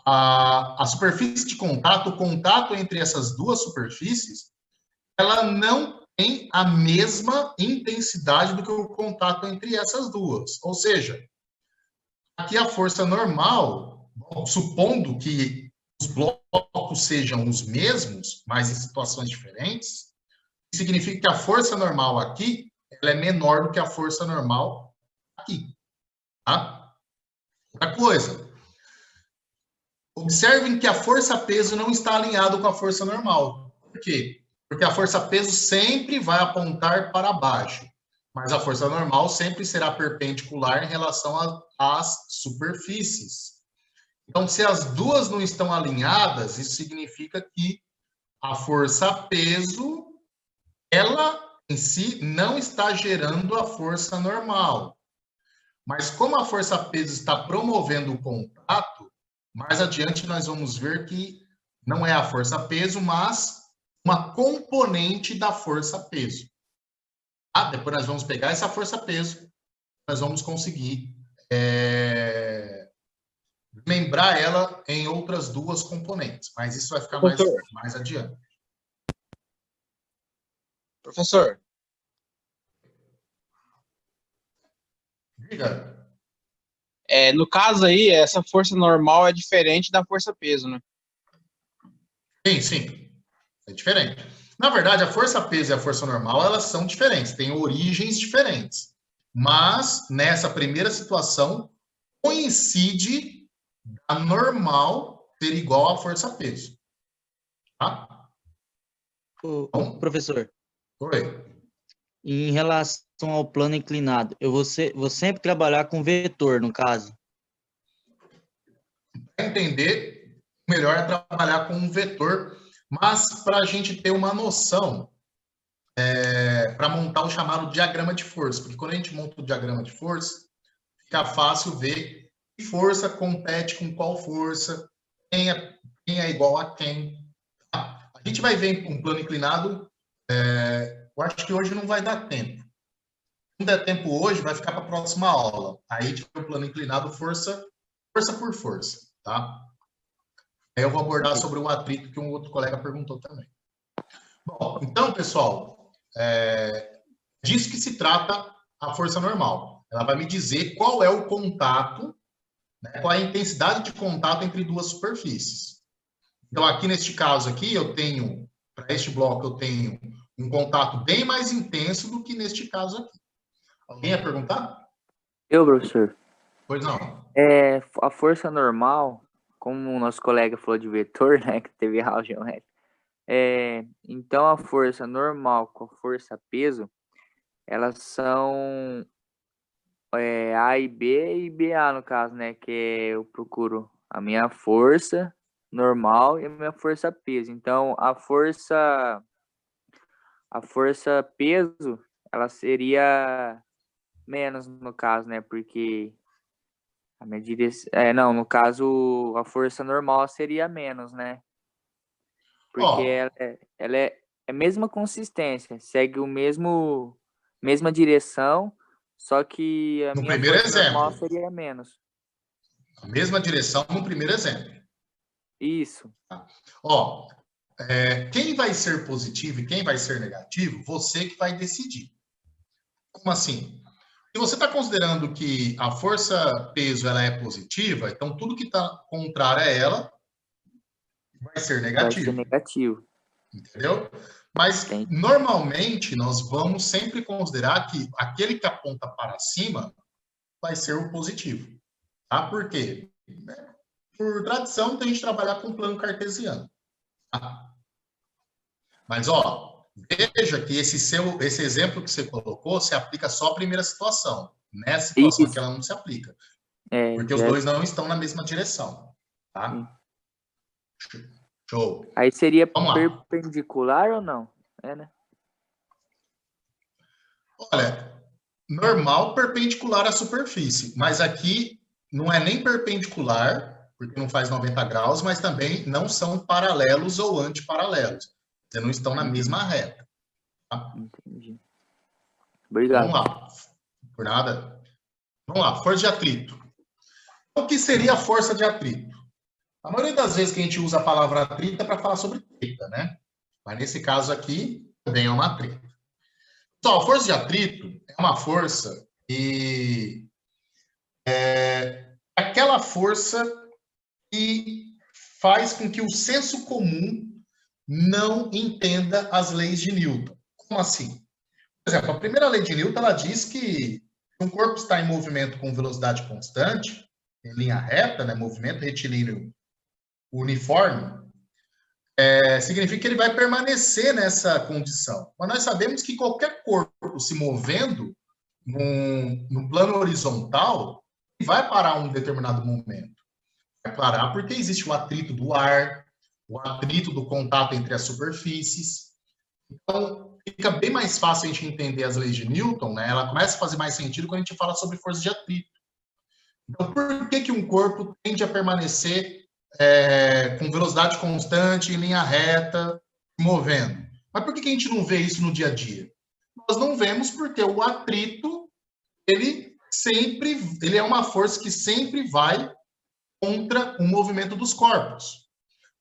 a superfície de contato, o contato entre essas duas superfícies, ela não tem a mesma intensidade do que o contato entre essas duas. Ou seja, aqui a força normal, supondo que os blocos sejam os mesmos, mas em situações diferentes, significa que a força normal aqui ela é menor do que a força normal aqui. Tá? Outra coisa, observem que a força-peso não está alinhado com a força normal. Por quê? Porque a força-peso sempre vai apontar para baixo, mas a força normal sempre será perpendicular em relação às superfícies. Então, se as duas não estão alinhadas, isso significa que a força-peso, ela em si não está gerando a força normal. Mas como a força-peso está promovendo o contato, mais adiante nós vamos ver que não é a força-peso, mas uma componente da força-peso. Tá? Depois nós vamos pegar essa força-peso, nós vamos conseguir lembrar ela em outras duas componentes, mas isso vai ficar mais adiante.
Professor,
Diga.
no caso aí, essa força normal é diferente da força-peso, né?
Sim, sim. É diferente. Na verdade, a força-peso e a força normal, elas são diferentes, têm origens diferentes. Mas, nessa primeira situação, coincide a normal ser igual à força-peso. Tá?
Professor,
Oi.
em relação ao plano inclinado, eu vou sempre trabalhar com vetor, no caso.
Para entender, melhor é trabalhar com um vetor, mas para a gente ter uma noção, para montar o chamado diagrama de força, porque quando a gente monta o diagrama de força, fica fácil ver que força compete com qual força, quem é igual a quem. Tá? A gente vai ver um plano inclinado, eu acho que hoje não vai dar tempo. Se não der tempo hoje, vai ficar para a próxima aula. Aí a gente vai o plano inclinado força por força, tá? Aí eu vou abordar sobre o atrito que um outro colega perguntou também. Bom, então, pessoal, disso que se trata a força normal. Ela vai me dizer qual é o contato, né? Qual é a intensidade de contato entre duas superfícies. Então, aqui neste caso aqui, para este bloco, eu tenho um contato bem mais intenso do que neste caso aqui. Alguém ia perguntar?
Eu, professor.
Pois não.
A força normal, como o nosso colega falou de vetor, né, que teve aula de geométrica, então a força normal com a força peso, elas são A e B e BA no caso, né, que eu procuro a minha força normal e a minha força peso. Então a força peso, ela seria menos no caso, né, porque a minha direção, não, no caso a força normal seria menos, né? Porque ela é a mesma consistência, segue mesma direção, só que a
No
minha
primeiro
força normal
exemplo.
seria menos.
A mesma direção no primeiro exemplo.
Isso.
Ó, quem vai ser positivo e quem vai ser negativo, você que vai decidir. Como assim? Se você está considerando que a força peso ela é positiva, então tudo que está contrário a ela vai ser
Vai ser
negativo.
negativo.
Entendeu? Mas,
Entendi.
normalmente, nós vamos sempre considerar que aquele que aponta para cima vai ser o positivo. Tá? Por quê? Por tradição, tem que trabalhar com plano cartesiano. Tá? Mas, ó, veja que esse exemplo que você colocou se aplica só à primeira situação. Nessa situação
Isso.
que ela não se aplica.
É,
Porque os dois não estão na mesma direção. Tá? Show.
Aí seria
Vamos lá.
perpendicular ou não? Né?
Olha, normal perpendicular à superfície, mas aqui não é nem perpendicular, porque não faz 90 graus, mas também não são paralelos ou antiparalelos. Você não estão na mesma reta. Tá?
Entendi. Obrigado.
Vamos lá. Por nada. Vamos lá, força de atrito. O que seria a força de atrito? A maioria das vezes que a gente usa a palavra atrito é para falar sobre treta, né? Mas nesse caso aqui, também é uma treta. Então, a força de atrito é uma força que é aquela força que faz com que o senso comum não entenda as leis de Newton. Como assim? Por exemplo, a primeira lei de Newton, ela diz que um corpo está em movimento com velocidade constante, em linha reta, né, movimento retilíneo uniforme, significa que ele vai permanecer nessa condição. Mas nós sabemos que qualquer corpo se movendo no plano horizontal vai parar um determinado momento. Vai parar porque existe o atrito do ar, o atrito do contato entre as superfícies. Então, fica bem mais fácil a gente entender as leis de Newton, né? Ela começa a fazer mais sentido quando a gente fala sobre força de atrito. Então, por que um corpo tende a permanecer com velocidade constante, em linha reta, movendo? Mas por que a gente não vê isso no dia a dia? Nós não vemos porque o atrito, ele é uma força que sempre vai contra o movimento dos corpos.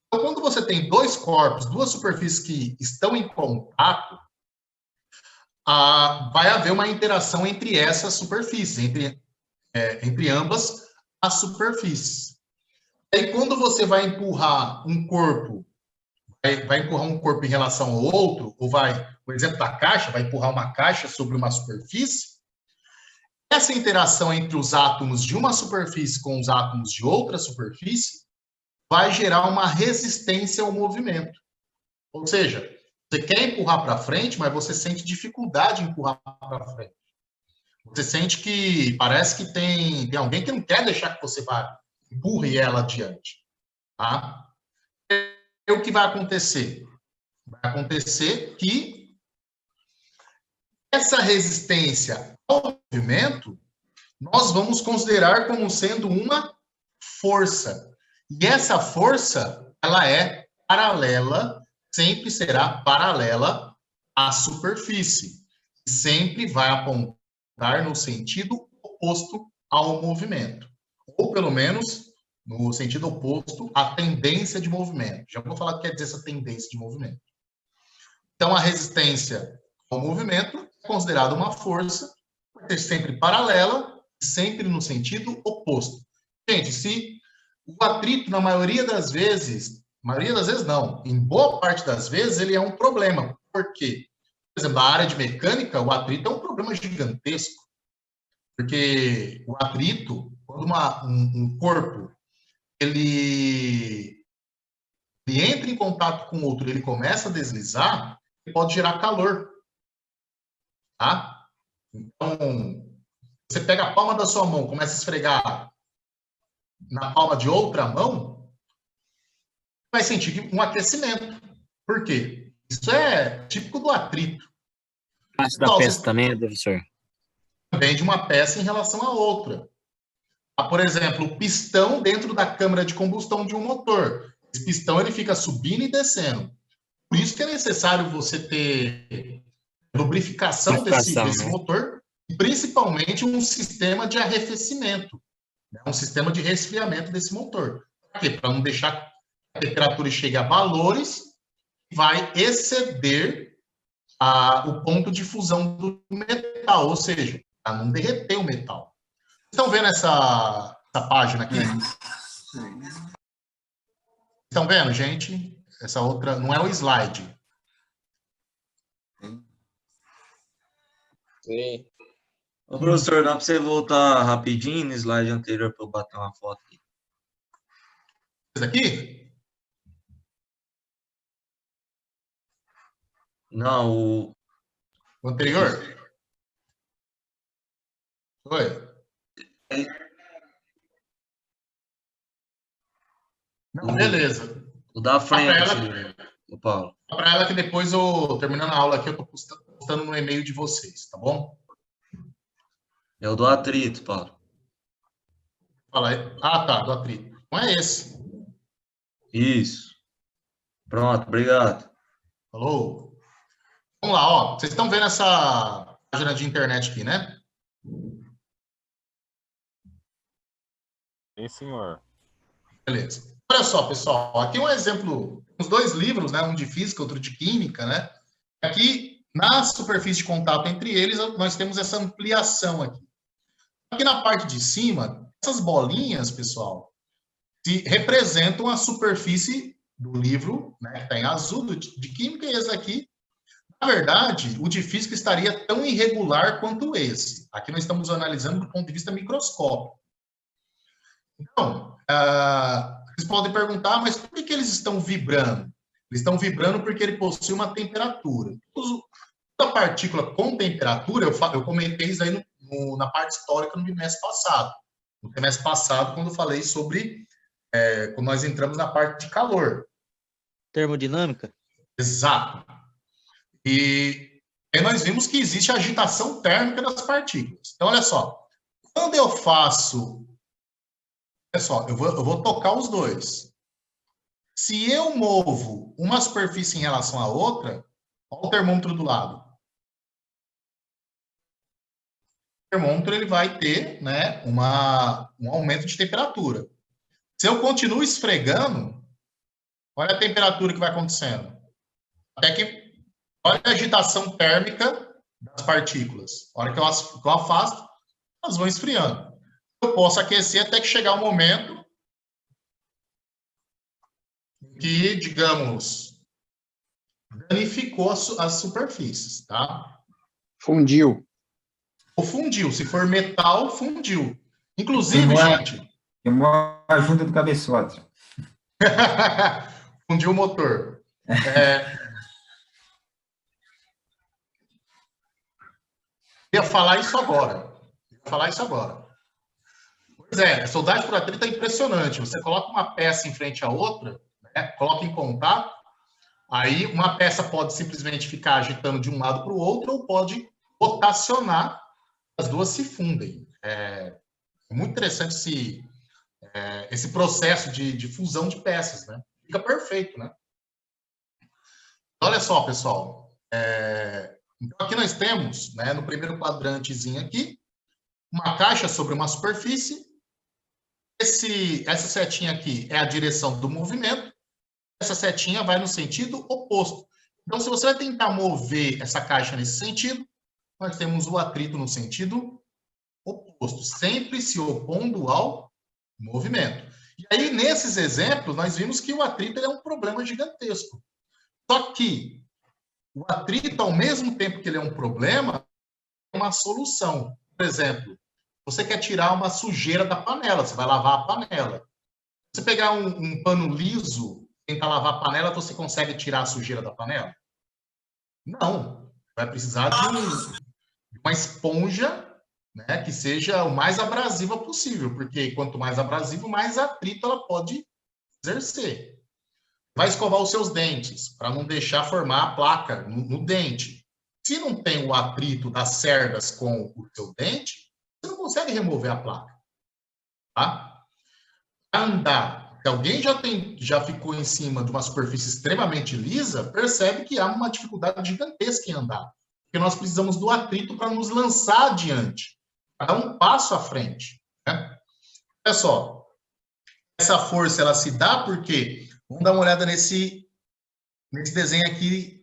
Então, quando você tem dois corpos, duas superfícies que estão em contato, vai haver uma interação entre essas superfícies, entre ambas as superfícies. E quando você vai empurrar um corpo, vai empurrar um corpo em relação ao outro, ou por exemplo, da caixa, vai empurrar uma caixa sobre uma superfície, essa interação entre os átomos de uma superfície com os átomos de outra superfície vai gerar uma resistência ao movimento. Ou seja, você quer empurrar para frente, mas você sente dificuldade em empurrar para frente. Você sente que parece que tem alguém que não quer deixar que você empurre ela adiante. Tá? E o que vai acontecer? Vai acontecer que essa resistência ao movimento nós vamos considerar como sendo uma força. E essa força, ela é paralela, sempre será paralela à superfície. Sempre vai apontar no sentido oposto ao movimento. Ou, pelo menos, no sentido oposto à tendência de movimento. Já vou falar o que quer dizer essa tendência de movimento. Então, a resistência ao movimento é considerada uma força, vai ser sempre paralela, sempre no sentido oposto. Gente, se o atrito, na maioria das vezes não, em boa parte das vezes, ele é um problema. Por quê? Por exemplo, na área de mecânica, o atrito é um problema gigantesco. Porque o atrito, quando um corpo ele entra em contato com o outro, ele começa a deslizar, ele pode gerar calor. Tá? Então, você pega a palma da sua mão, começa a esfregar na palma de outra mão, vai sentir um aquecimento. Por quê? Isso é típico do atrito.
Parte da peça também, professor?
Também de uma peça em relação à outra. Por exemplo, o pistão dentro da câmara de combustão de um motor. Esse pistão ele fica subindo e descendo. Por isso que é necessário você ter lubrificação desse
né?
motor, e principalmente um sistema de arrefecimento, né? Um sistema de resfriamento desse motor. Para quê? Para não deixar que a temperatura chegue a valores que vai exceder o ponto de fusão do metal, ou seja, para não derreter o metal. Estão vendo essa página aqui? Estão vendo, gente? Essa outra não é o slide.
Sim.
Ô, professor, dá para você voltar rapidinho no slide anterior para eu bater uma foto aqui?
Esse daqui?
Não,
O anterior? Oi? Não, beleza.
o da frente,
Ela,
o Paulo.
para ela que depois, terminando a aula aqui, eu estou postando no e-mail de vocês, tá bom?
É o do atrito, Paulo.
Fala aí. Ah, tá, do atrito. Não é esse.
Isso. Pronto, obrigado.
Falou? Vamos lá, ó. Vocês estão vendo essa página de internet aqui, né?
Sim, senhor.
Beleza. Olha só, pessoal. Aqui um exemplo. Os dois livros, né? Um de física, outro de química, né? Aqui, na superfície de contato entre eles, nós temos essa ampliação aqui. Aqui na parte de cima, essas bolinhas, pessoal, representam a superfície do livro, né, que está em azul, de química, e esse aqui, na verdade, o de física estaria tão irregular quanto esse. Aqui nós estamos analisando do ponto de vista microscópico. Então, vocês podem perguntar, mas por que eles estão vibrando? Eles estão vibrando porque ele possui uma temperatura. Toda partícula com temperatura, eu comentei isso aí na parte histórica no trimestre passado. No trimestre passado, quando eu falei sobre, quando nós entramos na parte de calor.
Termodinâmica?
Exato. E aí nós vimos que existe a agitação térmica das partículas. Então, olha só. Quando eu faço... Olha só, eu vou tocar os dois. Se eu movo uma superfície em relação à outra, olha o termômetro do lado. O termômetro ele vai ter, né, um aumento de temperatura. Se eu continuo esfregando, olha a temperatura que vai acontecendo. Até que, olha a agitação térmica das partículas. A hora que eu afasto, elas vão esfriando. Eu posso aquecer até que chegar um momento que, digamos, danificou as superfícies, tá?
Fundiu.
Ou fundiu. Se for metal, fundiu. Inclusive, gente...
Queimou a junta do cabeçote.
Fundiu o motor. Eu ia falar isso agora. Pois é, a soldagem por atrito é impressionante. Você coloca uma peça em frente à outra, né, coloca em contato, aí uma peça pode simplesmente ficar agitando de um lado para o outro ou pode rotacionar, as duas se fundem. É muito interessante esse processo de fusão de peças, né? Fica perfeito, né? Olha só, pessoal. Então, aqui nós temos, né, no primeiro quadrantezinho aqui, uma caixa sobre uma superfície. Essa setinha aqui é a direção do movimento. Essa setinha vai no sentido oposto. Então, se você vai tentar mover essa caixa nesse sentido, nós temos o atrito no sentido oposto, sempre se opondo ao movimento. E aí, nesses exemplos, nós vimos que o atrito ele é um problema gigantesco. Só que o atrito, ao mesmo tempo que ele é um problema, é uma solução. Por exemplo, você quer tirar uma sujeira da panela, você vai lavar a panela. Se você pegar um pano liso, tentar lavar a panela, você consegue tirar a sujeira da panela? Não. Vai precisar de uma esponja, né, que seja o mais abrasiva possível, porque quanto mais abrasivo, mais atrito ela pode exercer. Vai escovar os seus dentes, para não deixar formar a placa no dente. Se não tem o atrito das cerdas com o seu dente, você não consegue remover a placa. Tá? Andar. Se alguém já ficou em cima de uma superfície extremamente lisa, percebe que há uma dificuldade gigantesca em andar. Porque nós precisamos do atrito para nos lançar adiante, para dar um passo à frente. Né? Olha só, essa força ela se dá porque, vamos dar uma olhada nesse desenho aqui,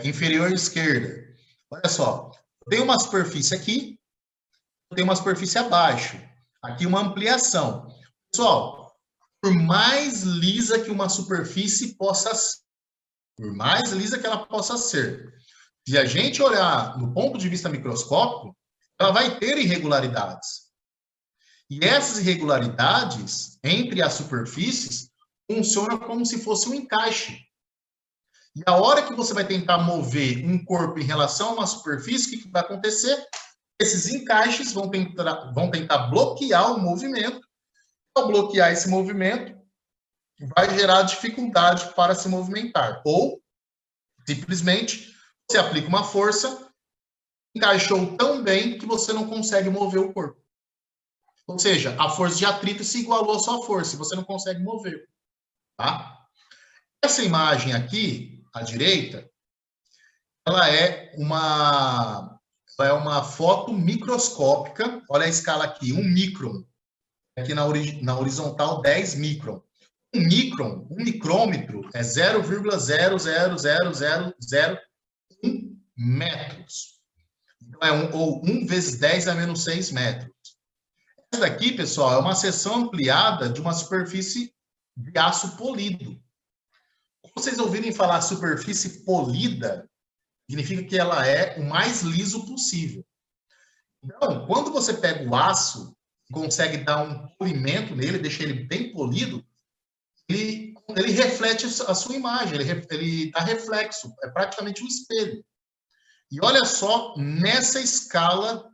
inferior à esquerda. Olha só, tem uma superfície aqui, tem uma superfície abaixo. Aqui uma ampliação. Pessoal, por mais lisa que uma superfície possa ser, por mais lisa que ela possa ser, se a gente olhar no ponto de vista microscópico, ela vai ter irregularidades. E essas irregularidades entre as superfícies funcionam como se fosse um encaixe. E a hora que você vai tentar mover um corpo em relação a uma superfície, o que vai acontecer? Esses encaixes vão tentar bloquear o movimento. Ao bloquear esse movimento, vai gerar dificuldade para se movimentar. Ou, simplesmente, você aplica uma força, encaixou tão bem que você não consegue mover o corpo. Ou seja, a força de atrito se igualou à sua força, e você não consegue mover. Tá? Essa imagem aqui, à direita, ela é uma foto microscópica. Olha a escala aqui, 1 micron. Aqui na horizontal, 10 micron. Um micrômetro é 0,00001 metros. Então, é 1 vezes 10 a menos 6 metros. Essa daqui, pessoal, é uma seção ampliada de uma superfície de aço polido. Quando vocês ouvirem falar superfície polida, significa que ela é o mais liso possível. Então, quando você pega o aço, consegue dar um polimento nele, deixa ele bem polido, ele reflete a sua imagem, ele dá reflexo, é praticamente um espelho. E olha só, nessa escala,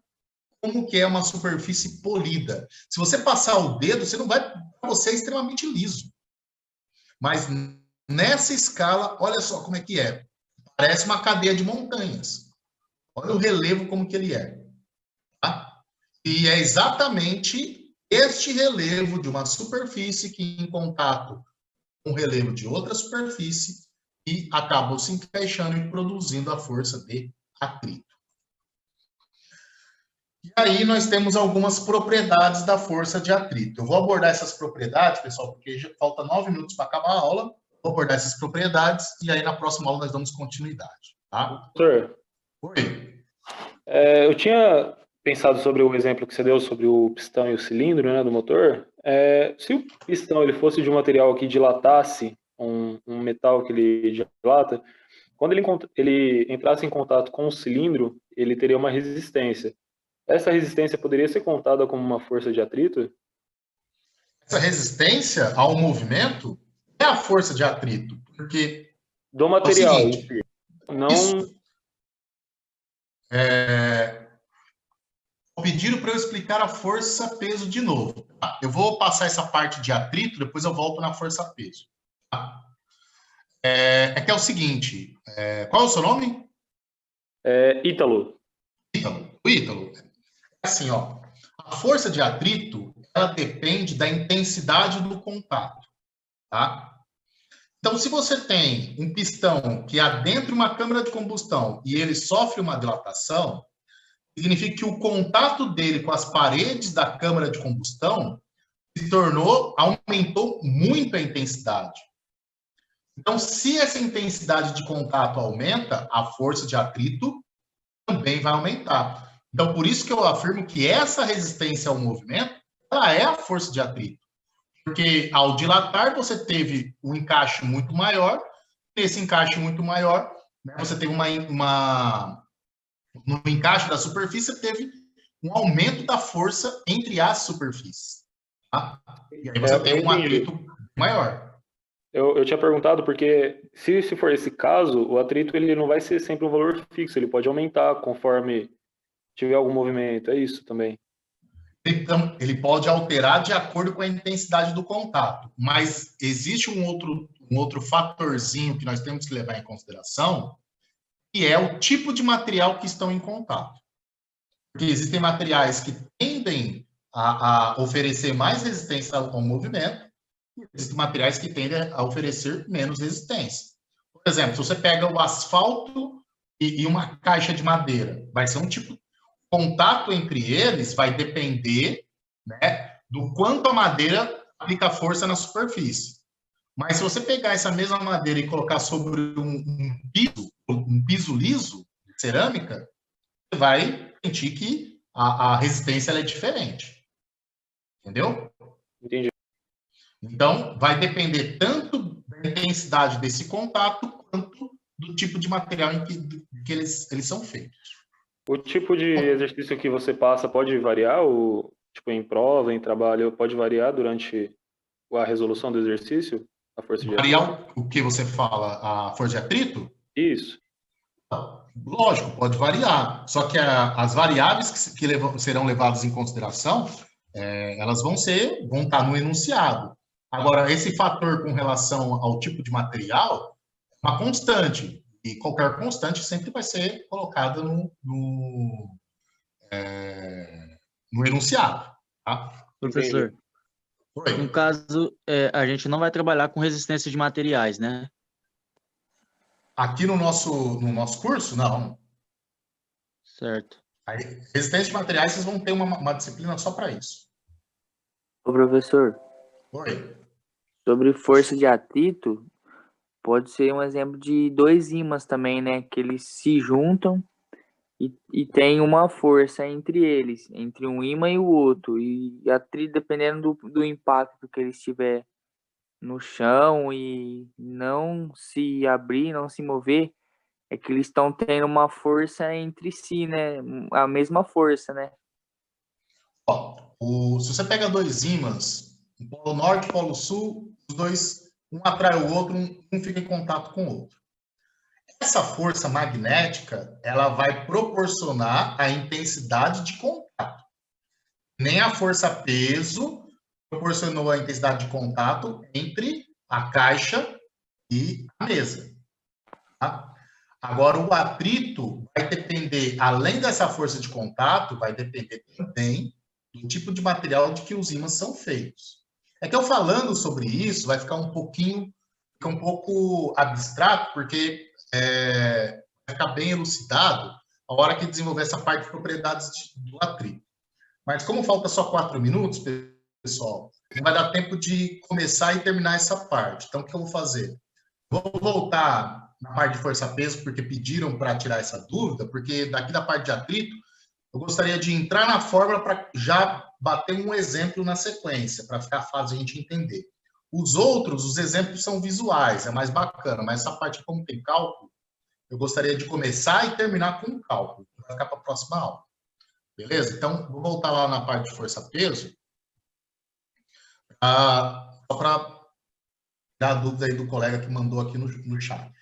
como que é uma superfície polida. Se você passar o dedo, você é extremamente liso. Mas nessa escala, olha só como é que é. Parece uma cadeia de montanhas. Olha o relevo como que ele é. Tá? E é exatamente este relevo de uma superfície que, em contato com o relevo de outra superfície, e acabam se encaixando e produzindo a força de atrito. E aí nós temos algumas propriedades da força de atrito. Eu vou abordar essas propriedades, pessoal, porque já falta 9 minutos para acabar a aula. Vou abordar essas propriedades e aí na próxima aula nós damos continuidade. Tá?
Doutor,
Oi.
eu tinha pensado sobre o exemplo que você deu sobre o pistão e o cilindro, né, do motor. Se o pistão ele fosse de um material que dilatasse um metal que ele dilata, quando ele entrasse em contato com o cilindro, ele teria uma resistência. Essa resistência poderia ser contada como uma força de atrito?
Essa resistência ao movimento é a força de atrito, porque
do material,
é o seguinte,
não.
Pediram para eu explicar a força-peso de novo. Tá? Eu vou passar essa parte de atrito, depois eu volto na força-peso. Tá? Que é o seguinte, qual é o seu nome?
Ítalo.
Ítalo. Assim, ó, a força de atrito, ela depende da intensidade do contato. Tá? Então, se você tem um pistão que adentra uma câmara de combustão e ele sofre uma dilatação, significa que o contato dele com as paredes da câmara de combustão aumentou muito a intensidade. Então, se essa intensidade de contato aumenta, a força de atrito também vai aumentar. Então, por isso que eu afirmo que essa resistência ao movimento ela é a força de atrito. Porque ao dilatar, você teve um encaixe muito maior, nesse encaixe muito maior, né, você teve no encaixe da superfície, você teve um aumento da força entre as superfícies. Tá? E aí você tem um atrito maior.
Eu tinha perguntado porque, se for esse caso, o atrito ele não vai ser sempre um valor fixo, ele pode aumentar conforme tiver algum movimento, é isso também.
Então, ele pode alterar de acordo com a intensidade do contato, mas existe um outro fatorzinho que nós temos que levar em consideração, que é o tipo de material que estão em contato. Porque existem materiais que tendem a oferecer mais resistência ao movimento, e existem materiais que tendem a oferecer menos resistência. Por exemplo, se você pega o asfalto e uma caixa de madeira, vai ser um tipo de contato entre eles, vai depender, né, do quanto a madeira aplica força na superfície. Mas se você pegar essa mesma madeira e colocar sobre um piso liso, de cerâmica, você vai sentir que a resistência ela é diferente. Entendeu?
Entendi.
Então, vai depender tanto da intensidade desse contato, quanto do tipo de material em que eles são feitos.
O tipo de exercício que você passa pode variar? Tipo, em prova, em trabalho, pode variar durante a resolução do exercício? A força de atrito?
Variar o que você fala, a força de atrito?
Isso.
Lógico, pode variar. Só que as variáveis que serão levadas em consideração, elas vão estar no enunciado. Agora, esse fator com relação ao tipo de material é uma constante. E qualquer constante sempre vai ser colocada no enunciado. Tá?
Professor, no caso, a gente não vai trabalhar com resistência de materiais, né?
Aqui no nosso curso, não.
Certo.
A resistência de materiais, vocês vão ter uma disciplina só para isso.
Ô, professor.
Oi.
Sobre força de atrito, pode ser um exemplo de dois ímãs também, né? Que eles se juntam e tem uma força entre eles, entre um ímã e o outro. E atrito, dependendo do impacto que eles tiver no chão e não se abrir, não se mover, é que eles estão tendo uma força entre si, né? A mesma força, né?
Se você pega dois ímãs, polo norte e polo sul, os dois, um atrai o outro, um fica em contato com o outro. Essa força magnética, ela vai proporcionar a intensidade de contato. Nem a força-peso proporcionou a intensidade de contato entre a caixa e a mesa. Tá? Agora, o atrito vai depender, além dessa força de contato, vai depender também do tipo de material de que os ímãs são feitos. É que eu falando sobre isso, vai ficar um pouco abstrato, porque vai ficar bem elucidado a hora que desenvolver essa parte de propriedades do atrito. Mas como falta só 4 minutos, pessoal, não vai dar tempo de começar e terminar essa parte. Então, o que eu vou fazer? Vou voltar na parte de força-peso, porque pediram para tirar essa dúvida, porque daqui da parte de atrito, eu gostaria de entrar na fórmula para já bater um exemplo na sequência, para ficar fácil a gente entender. Os exemplos são visuais, é mais bacana, mas essa parte, como tem cálculo, eu gostaria de começar e terminar com o cálculo, vai ficar para a próxima aula. Beleza? Então, vou voltar lá na parte de força-peso, só para dar a dúvida aí do colega que mandou aqui no chat.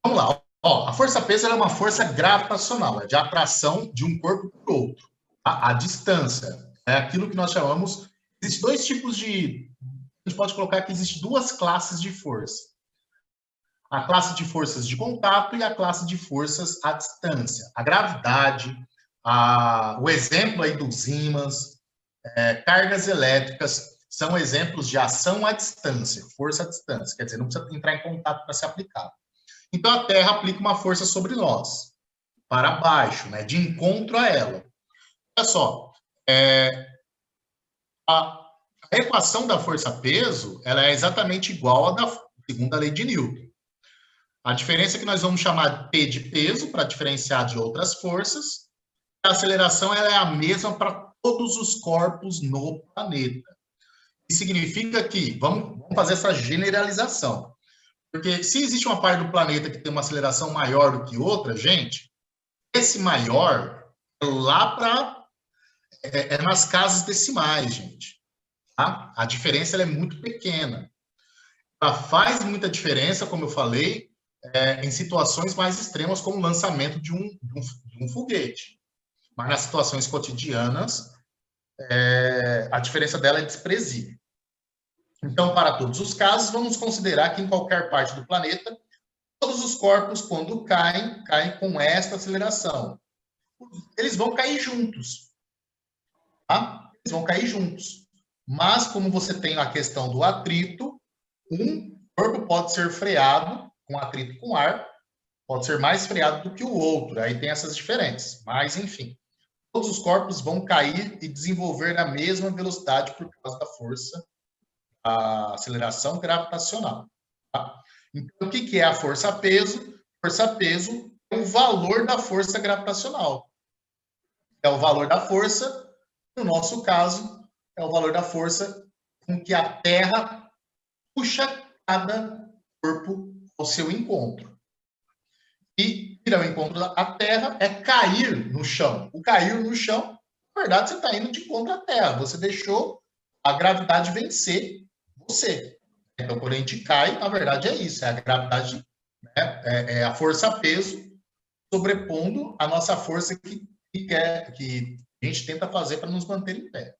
Vamos lá. A força-peso é uma força gravitacional, é de atração de um corpo para o outro. A distância é aquilo que nós chamamos... Existem dois tipos de... A gente pode colocar que existem duas classes de força. A classe de forças de contato e a classe de forças à distância. A gravidade, o exemplo aí dos ímãs, cargas elétricas, são exemplos de ação à distância, força à distância. Quer dizer, não precisa entrar em contato para ser aplicado. Então, a Terra aplica uma força sobre nós, para baixo, né, de encontro a ela. Olha só, a equação da força-peso, ela é exatamente igual à da segunda lei de Newton. A diferença é que nós vamos chamar P de peso, para diferenciar de outras forças. A aceleração ela é a mesma para todos os corpos no planeta. Isso significa que, vamos fazer essa generalização, porque se existe uma parte do planeta que tem uma aceleração maior do que outra, gente, esse maior é lá para nas casas decimais, gente. Tá? A diferença ela é muito pequena. Ela faz muita diferença, como eu falei, em situações mais extremas, como o lançamento de um foguete. Mas nas situações cotidianas, a diferença dela é desprezível. Então, para todos os casos, vamos considerar que em qualquer parte do planeta, todos os corpos, quando caem com esta aceleração. Eles vão cair juntos. Tá? Eles vão cair juntos. Mas, como você tem a questão do atrito, um corpo pode ser freado com atrito com ar, pode ser mais freado do que o outro. Aí tem essas diferenças. Mas, enfim, todos os corpos vão cair e desenvolver na mesma velocidade por causa da força, a aceleração gravitacional. Tá? Então, o que é a força-peso? Força-peso é o valor da força gravitacional. É o valor da força, no nosso caso, é o valor da força com que a Terra puxa cada corpo ao seu encontro. E ir ao encontro da Terra é cair no chão. O cair no chão, na verdade, você está indo de encontro à Terra. Você deixou a gravidade vencer você. Então, quando a gente cai, na verdade é isso. É a gravidade, né? É a força-peso sobrepondo a nossa força que a gente tenta fazer para nos manter em pé.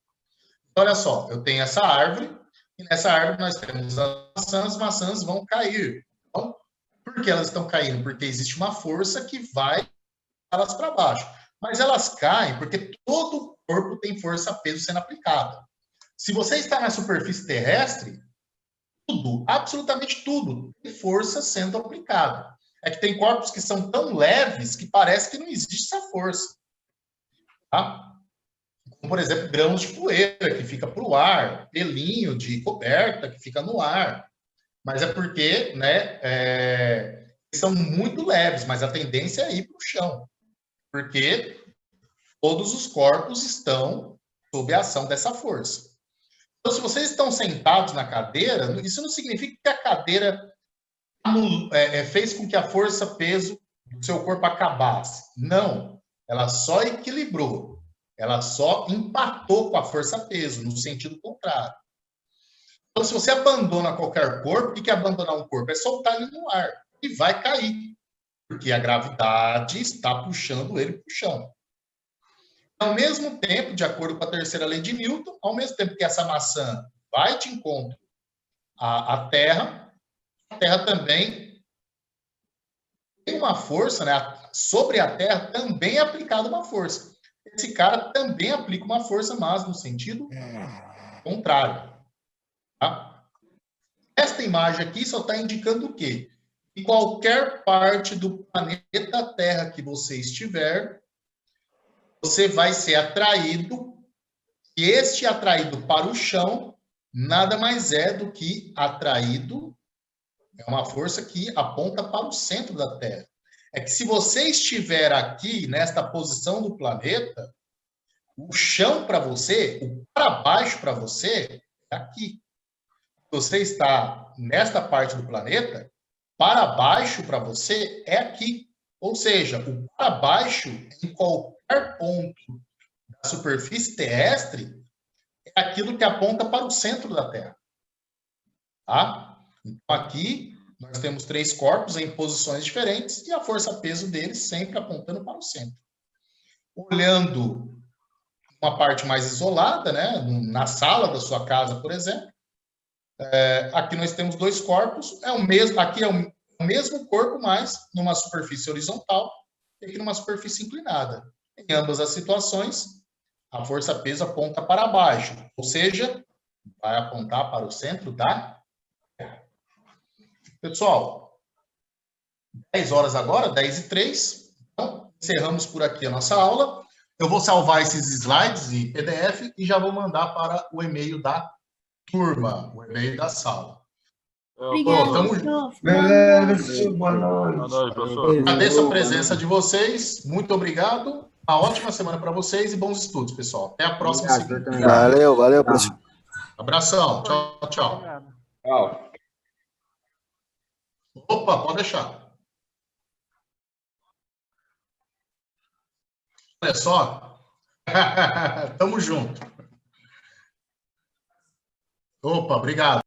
Então, olha só, eu tenho essa árvore, e nessa árvore nós temos as maçãs vão cair. Então, por que elas estão caindo? Porque existe uma força que vai elas para baixo. Mas elas caem porque todo o corpo tem força-peso sendo aplicada. Se você está na superfície terrestre, tudo, absolutamente tudo, tem força sendo aplicada. É que tem corpos que são tão leves que parece que não existe essa força. Tá? Como, por exemplo, grãos de poeira que fica para o ar, pelinho de coberta que fica no ar. Mas é porque, né, são muito leves, mas a tendência é ir para o chão. Porque todos os corpos estão sob a ação dessa força. Então, se vocês estão sentados na cadeira, isso não significa que a cadeira fez com que a força-peso do seu corpo acabasse. Não. Ela só equilibrou. Ela só empatou com a força-peso, no sentido contrário. Então, se você abandona qualquer corpo, o que é abandonar um corpo? É soltar ele no ar. E vai cair. Porque a gravidade está puxando ele para o chão. Ao mesmo tempo, de acordo com a terceira lei de Newton, ao mesmo tempo que essa maçã vai de encontro à Terra, a Terra também tem uma força, né? Sobre a Terra também é aplicada uma força. Esse cara também aplica uma força, mas no sentido contrário. Tá? Esta imagem aqui só está indicando o quê? Em qualquer parte do planeta Terra que você estiver, você vai ser atraído, e este atraído para o chão nada mais é do que atraído, é uma força que aponta para o centro da Terra. É que se você estiver aqui, nesta posição do planeta, o chão para você, o para baixo para você, é aqui. Você está nesta parte do planeta, para baixo para você é aqui. Ou seja, o para baixo, em qualquer ponto da superfície terrestre, é aquilo que aponta para o centro da Terra. Tá? Então, aqui, nós temos 3 corpos em posições diferentes e a força-peso deles sempre apontando para o centro. Olhando uma parte mais isolada, né, na sala da sua casa, por exemplo, aqui nós temos 2 corpos, aqui é o mesmo corpo, mas numa superfície horizontal e aqui numa superfície inclinada. Em ambas as situações, a força-peso aponta para baixo, ou seja, vai apontar para o centro da Terra. Pessoal, 10 horas agora, 10h03, então encerramos por aqui a nossa aula. Eu vou salvar esses slides em PDF e já vou mandar para o e-mail da turma, o e-mail da sala.
Obrigada,
Beleza, boa noite.
Agradeço a presença de vocês, muito obrigado Uma ótima semana para vocês e bons estudos, pessoal. Até a próxima
Obrigado,
segunda.
também.
Valeu,
Tá.
professor.
Abração. Tchau, tchau.
Tchau.
Opa, pode deixar. Olha só. Tamo junto. Opa, obrigado.